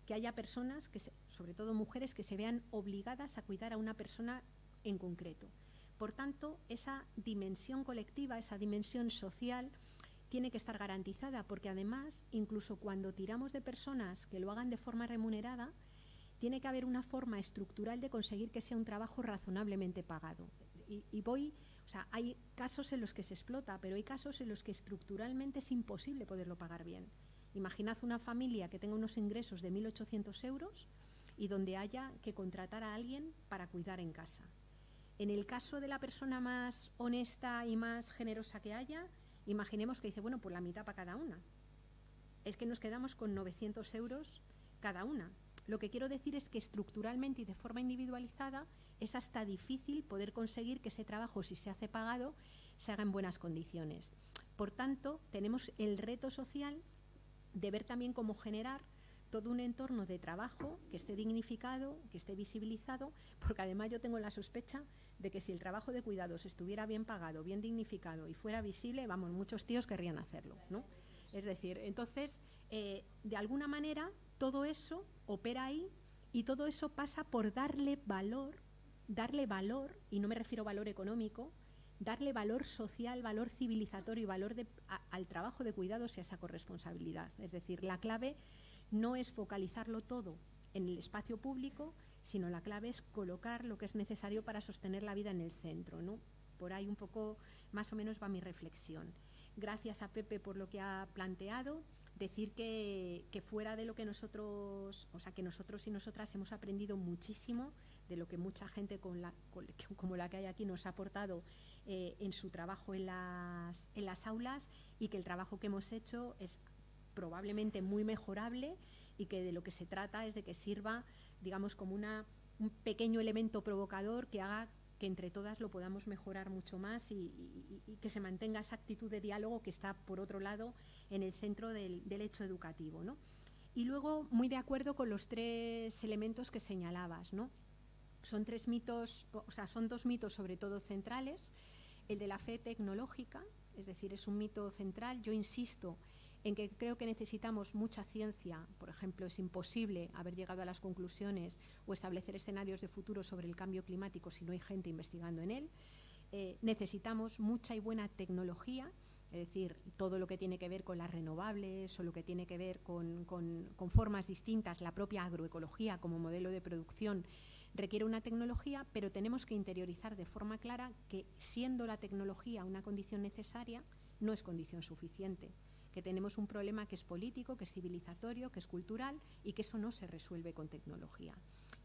Speaker 3: que haya personas, sobre todo mujeres, que se vean obligadas a cuidar a una persona en concreto. Por tanto, esa dimensión colectiva, esa dimensión social, tiene que estar garantizada, porque además, incluso cuando tiramos de personas que lo hagan de forma remunerada, tiene que haber una forma estructural de conseguir que sea un trabajo razonablemente pagado. Y voy O sea, hay casos en los que se explota, pero hay casos en los que estructuralmente es imposible poderlo pagar bien. Imaginad una familia que tenga unos ingresos de 1.800 euros y donde haya que contratar a alguien para cuidar en casa. En el caso de la persona más honesta y más generosa que haya, imaginemos que dice, bueno, pues la mitad para cada una. Es que nos quedamos con 900 euros cada una. Lo que quiero decir es que estructuralmente y de forma individualizada es hasta difícil poder conseguir que ese trabajo, si se hace pagado, se haga en buenas condiciones. Por tanto, tenemos el reto social de ver también cómo generar todo un entorno de trabajo que esté dignificado, que esté visibilizado, porque además yo tengo la sospecha de que si el trabajo de cuidados estuviera bien pagado, bien dignificado y fuera visible, vamos, muchos tíos querrían hacerlo, ¿no? Es decir, entonces, de alguna manera, todo eso opera ahí y todo eso pasa por darle valor, y no me refiero a valor económico, darle valor social, valor civilizatorio y valor al trabajo de cuidados y a esa corresponsabilidad. Es decir, la clave no es focalizarlo todo en el espacio público, sino la clave es colocar lo que es necesario para sostener la vida en el centro, ¿no? Por ahí un poco, más o menos, va mi reflexión. Gracias a Pepe por lo que ha planteado. Decir que fuera de lo que nosotros, o sea, que nosotros y nosotras hemos aprendido muchísimo de lo que mucha gente como la que hay aquí nos ha aportado en su trabajo en las aulas, y que el trabajo que hemos hecho es probablemente muy mejorable y que de lo que se trata es de que sirva, digamos, como un pequeño elemento provocador que haga que entre todas lo podamos mejorar mucho más y que se mantenga esa actitud de diálogo que está, por otro lado, en el centro del hecho educativo, ¿no? Y luego, muy de acuerdo con los tres elementos que señalabas, ¿no? Son tres mitos, o sea, son dos mitos sobre todo centrales. El de la fe tecnológica, es decir, es un mito central. Yo insisto en que creo que necesitamos mucha ciencia. Por ejemplo, es imposible haber llegado a las conclusiones o establecer escenarios de futuro sobre el cambio climático si no hay gente investigando en él. Necesitamos mucha y buena tecnología, es decir, todo lo que tiene que ver con las renovables o lo que tiene que ver con formas distintas, la propia agroecología como modelo de producción requiere una tecnología, pero tenemos que interiorizar de forma clara que, siendo la tecnología una condición necesaria, no es condición suficiente, que tenemos un problema que es político, que es civilizatorio, que es cultural y que eso no se resuelve con tecnología.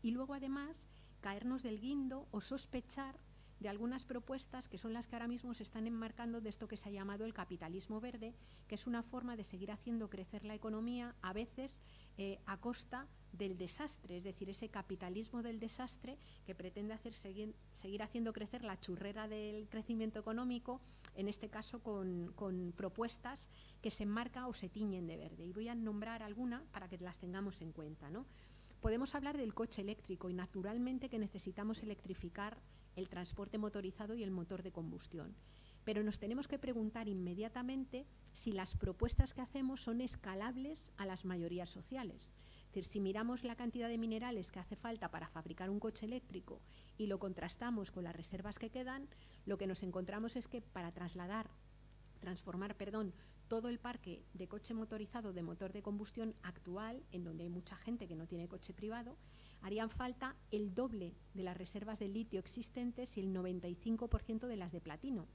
Speaker 3: Y luego, además, caernos del guindo o sospechar de algunas propuestas que son las que ahora mismo se están enmarcando de esto que se ha llamado el capitalismo verde, que es una forma de seguir haciendo crecer la economía, a veces a costa del desastre, es decir, ese capitalismo del desastre que pretende seguir haciendo crecer la churrera del crecimiento económico, en este caso con propuestas que se enmarcan o se tiñen de verde. Y voy a nombrar alguna para que las tengamos en cuenta, ¿no? Podemos hablar del coche eléctrico y naturalmente que necesitamos electrificar el transporte motorizado y el motor de combustión. Pero nos tenemos que preguntar inmediatamente si las propuestas que hacemos son escalables a las mayorías sociales. Es decir, si miramos la cantidad de minerales que hace falta para fabricar un coche eléctrico y lo contrastamos con las reservas que quedan, lo que nos encontramos es que para transformar todo el parque de coche motorizado de motor de combustión actual, en donde hay mucha gente que no tiene coche privado, harían falta el doble de las reservas de litio existentes y el 95% de las de platino.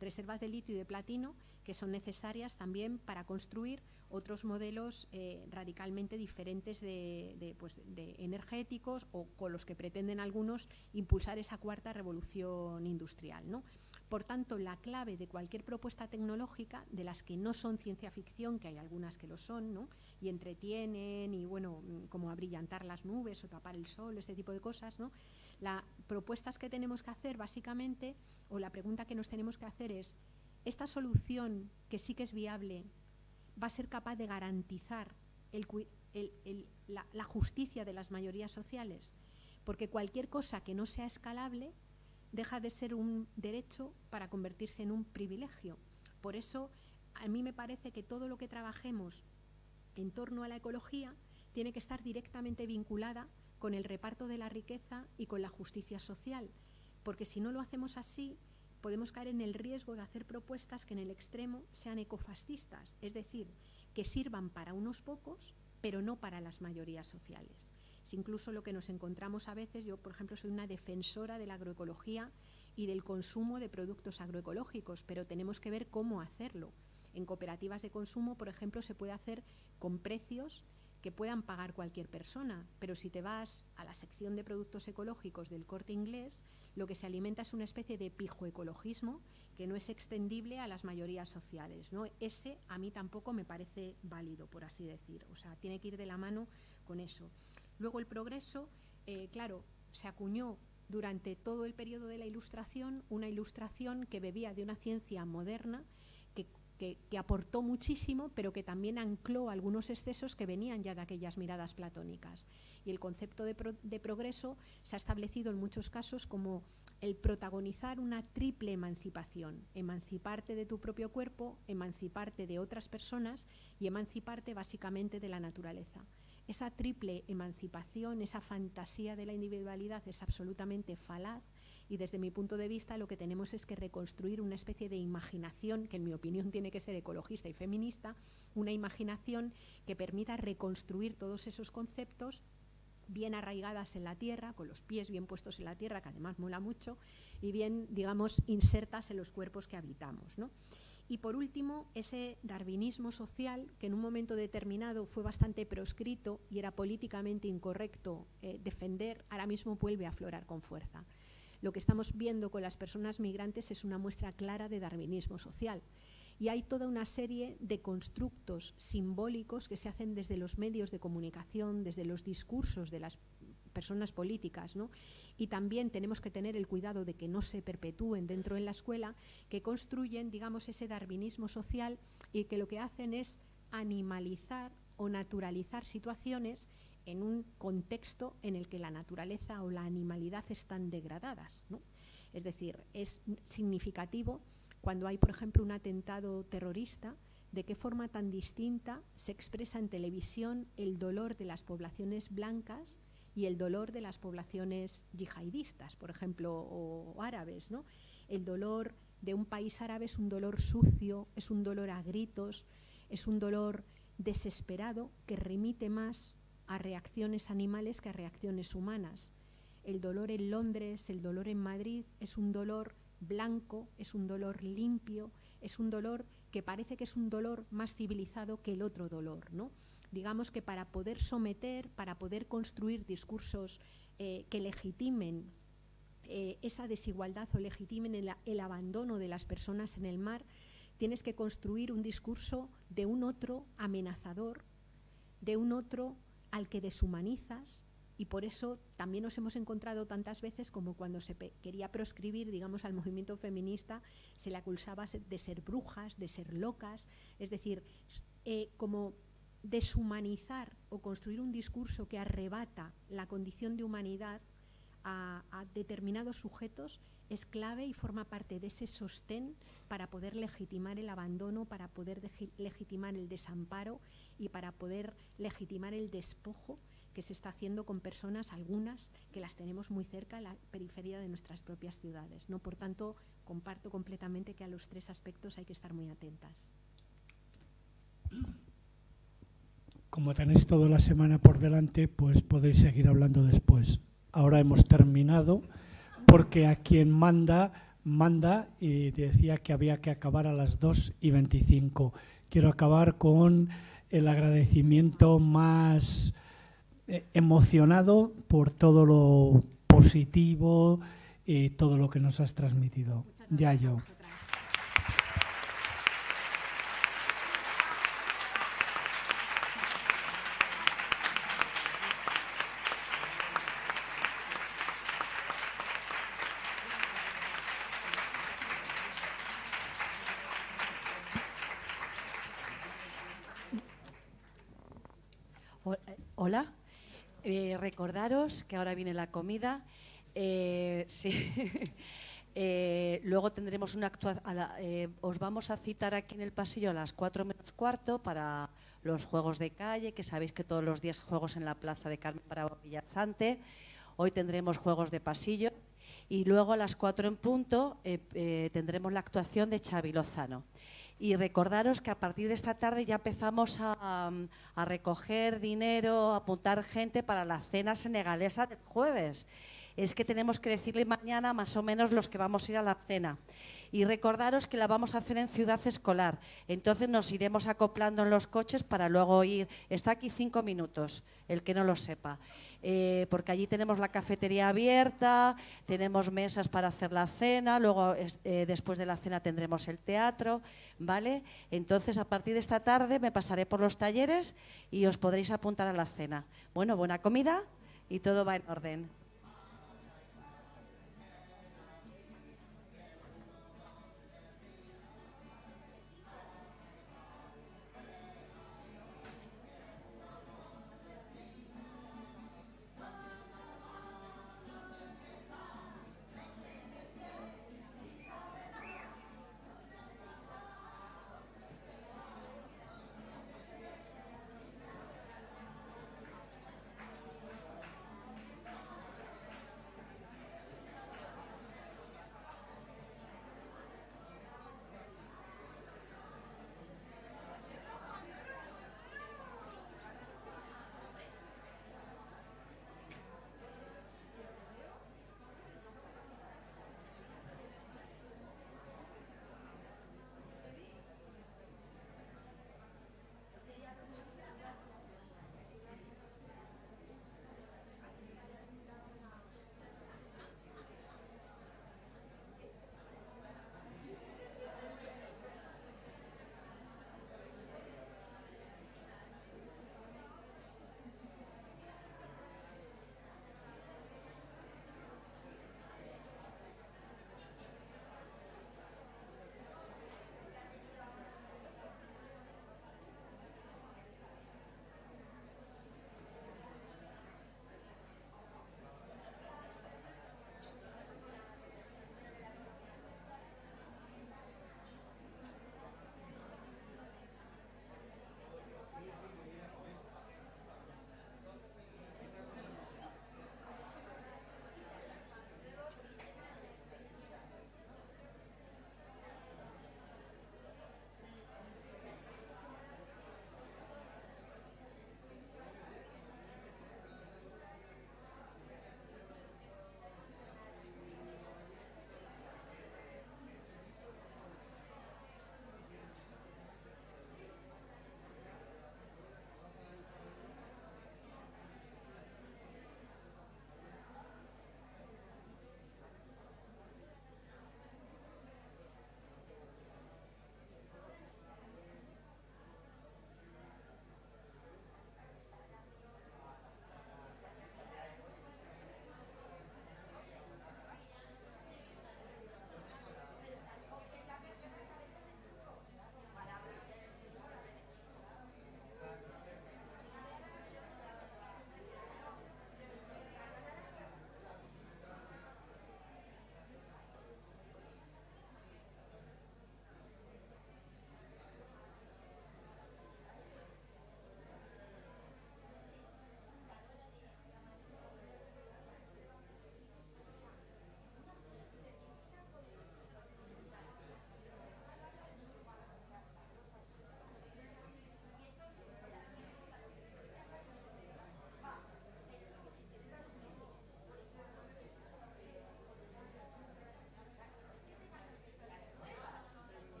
Speaker 3: Reservas de litio y de platino que son necesarias también para construir otros modelos radicalmente diferentes de energéticos, o con los que pretenden algunos impulsar esa cuarta revolución industrial, ¿no? Por tanto, la clave de cualquier propuesta tecnológica, de las que no son ciencia ficción, que hay algunas que lo son, ¿no?, y entretienen, y bueno, como abrillantar las nubes o tapar el sol, este tipo de cosas, ¿no? Las propuestas que tenemos que hacer básicamente, o la pregunta que nos tenemos que hacer es, ¿esta solución, que sí que es viable, va a ser capaz de garantizar la justicia de las mayorías sociales? Porque cualquier cosa que no sea escalable deja de ser un derecho para convertirse en un privilegio. Por eso, a mí me parece que todo lo que trabajemos en torno a la ecología tiene que estar directamente vinculada con el reparto de la riqueza y con la justicia social, porque si no lo hacemos así, podemos caer en el riesgo de hacer propuestas que en el extremo sean ecofascistas, es decir, que sirvan para unos pocos, pero no para las mayorías sociales. Es incluso lo que nos encontramos a veces. Yo, por ejemplo, soy una defensora de la agroecología y del consumo de productos agroecológicos, pero tenemos que ver cómo hacerlo. En cooperativas de consumo, por ejemplo, se puede hacer con precios que puedan pagar cualquier persona, pero si te vas a la sección de productos ecológicos del Corte Inglés, lo que se alimenta es una especie de pijoecologismo que no es extendible a las mayorías sociales, ¿no? Ese a mí tampoco me parece válido, por así decir, o sea, tiene que ir de la mano con eso. Luego el progreso, claro, se acuñó durante todo el periodo de la Ilustración, una ilustración que bebía de una ciencia moderna que aportó muchísimo, pero que también ancló algunos excesos que venían ya de aquellas miradas platónicas. Y el concepto de progreso se ha establecido en muchos casos como el protagonizar una triple emancipación: emanciparte de tu propio cuerpo, emanciparte de otras personas y emanciparte básicamente de la naturaleza. Esa triple emancipación, esa fantasía de la individualidad es absolutamente falaz, y desde mi punto de vista lo que tenemos es que reconstruir una especie de imaginación, que en mi opinión tiene que ser ecologista y feminista, una imaginación que permita reconstruir todos esos conceptos bien arraigadas en la tierra, con los pies bien puestos en la tierra, que además mola mucho, y bien, digamos, insertas en los cuerpos que habitamos, ¿no? Y por último, ese darwinismo social, que en un momento determinado fue bastante proscrito y era políticamente incorrecto defender, ahora mismo vuelve a aflorar con fuerza. Lo que estamos viendo con las personas migrantes es una muestra clara de darwinismo social. Y hay toda una serie de constructos simbólicos que se hacen desde los medios de comunicación, desde los discursos de las personas políticas, ¿no? Y también tenemos que tener el cuidado de que no se perpetúen dentro de la escuela, que construyen, digamos, ese darwinismo social y que lo que hacen es animalizar o naturalizar situaciones en un contexto en el que la naturaleza o la animalidad están degradadas, ¿no? Es decir, es significativo cuando hay, por ejemplo, un atentado terrorista, de qué forma tan distinta se expresa en televisión el dolor de las poblaciones blancas y el dolor de las poblaciones yihadistas, por ejemplo, o árabes, ¿no? El dolor de un país árabe es un dolor sucio, es un dolor a gritos, es un dolor desesperado que remite más a reacciones animales que a reacciones humanas. El dolor en Londres, el dolor en Madrid es un dolor blanco, es un dolor limpio, es un dolor que parece que es un dolor más civilizado que el otro dolor, ¿no? Digamos que para poder someter, para poder construir discursos que legitimen esa desigualdad o legitimen el abandono de las personas en el mar, tienes que construir un discurso de un otro amenazador, de un otro al que deshumanizas, y por eso también nos hemos encontrado tantas veces como cuando se quería proscribir, digamos, al movimiento feminista, se le acusaba de ser brujas, de ser locas, es decir, como deshumanizar o construir un discurso que arrebata la condición de humanidad a determinados sujetos es clave y forma parte de ese sostén para poder legitimar el abandono, para poder legitimar el desamparo y para poder legitimar el despojo que se está haciendo con personas, algunas que las tenemos muy cerca, en la periferia de nuestras propias ciudades, ¿no? Por tanto, comparto completamente que a los tres aspectos hay que estar muy atentas.
Speaker 1: Como tenéis toda la semana por delante, pues podéis seguir hablando después. Ahora hemos terminado, porque a quien manda, y decía que había que acabar a las 2:25. Quiero acabar con el agradecimiento más emocionado por todo lo positivo y todo lo que nos has transmitido. Yayo.
Speaker 7: Hola, recordaros que ahora viene la comida. Sí. Luego tendremos una actuación. Os vamos a citar aquí en el pasillo a las 4:45 para los juegos de calle, que sabéis que todos los días juegos en la plaza de Carmen Bravo Villasante. Hoy tendremos juegos de pasillo y luego a las 4 en punto tendremos la actuación de Xavi Lozano. Y recordaros que a partir de esta tarde ya empezamos a recoger dinero, a apuntar gente para la cena senegalesa del jueves. es que tenemos que decirle mañana más o menos los que vamos a ir a la cena. Y recordaros que la vamos a hacer en Ciudad Escolar. Entonces nos iremos acoplando en los coches para luego ir. Está aquí 5 minutos, el que no lo sepa. Porque allí tenemos la cafetería abierta, tenemos mesas para hacer la cena, luego después de la cena tendremos el teatro, ¿vale? Entonces a partir de esta tarde me pasaré por los talleres y os podréis apuntar a la cena. Bueno, buena comida y todo va en orden.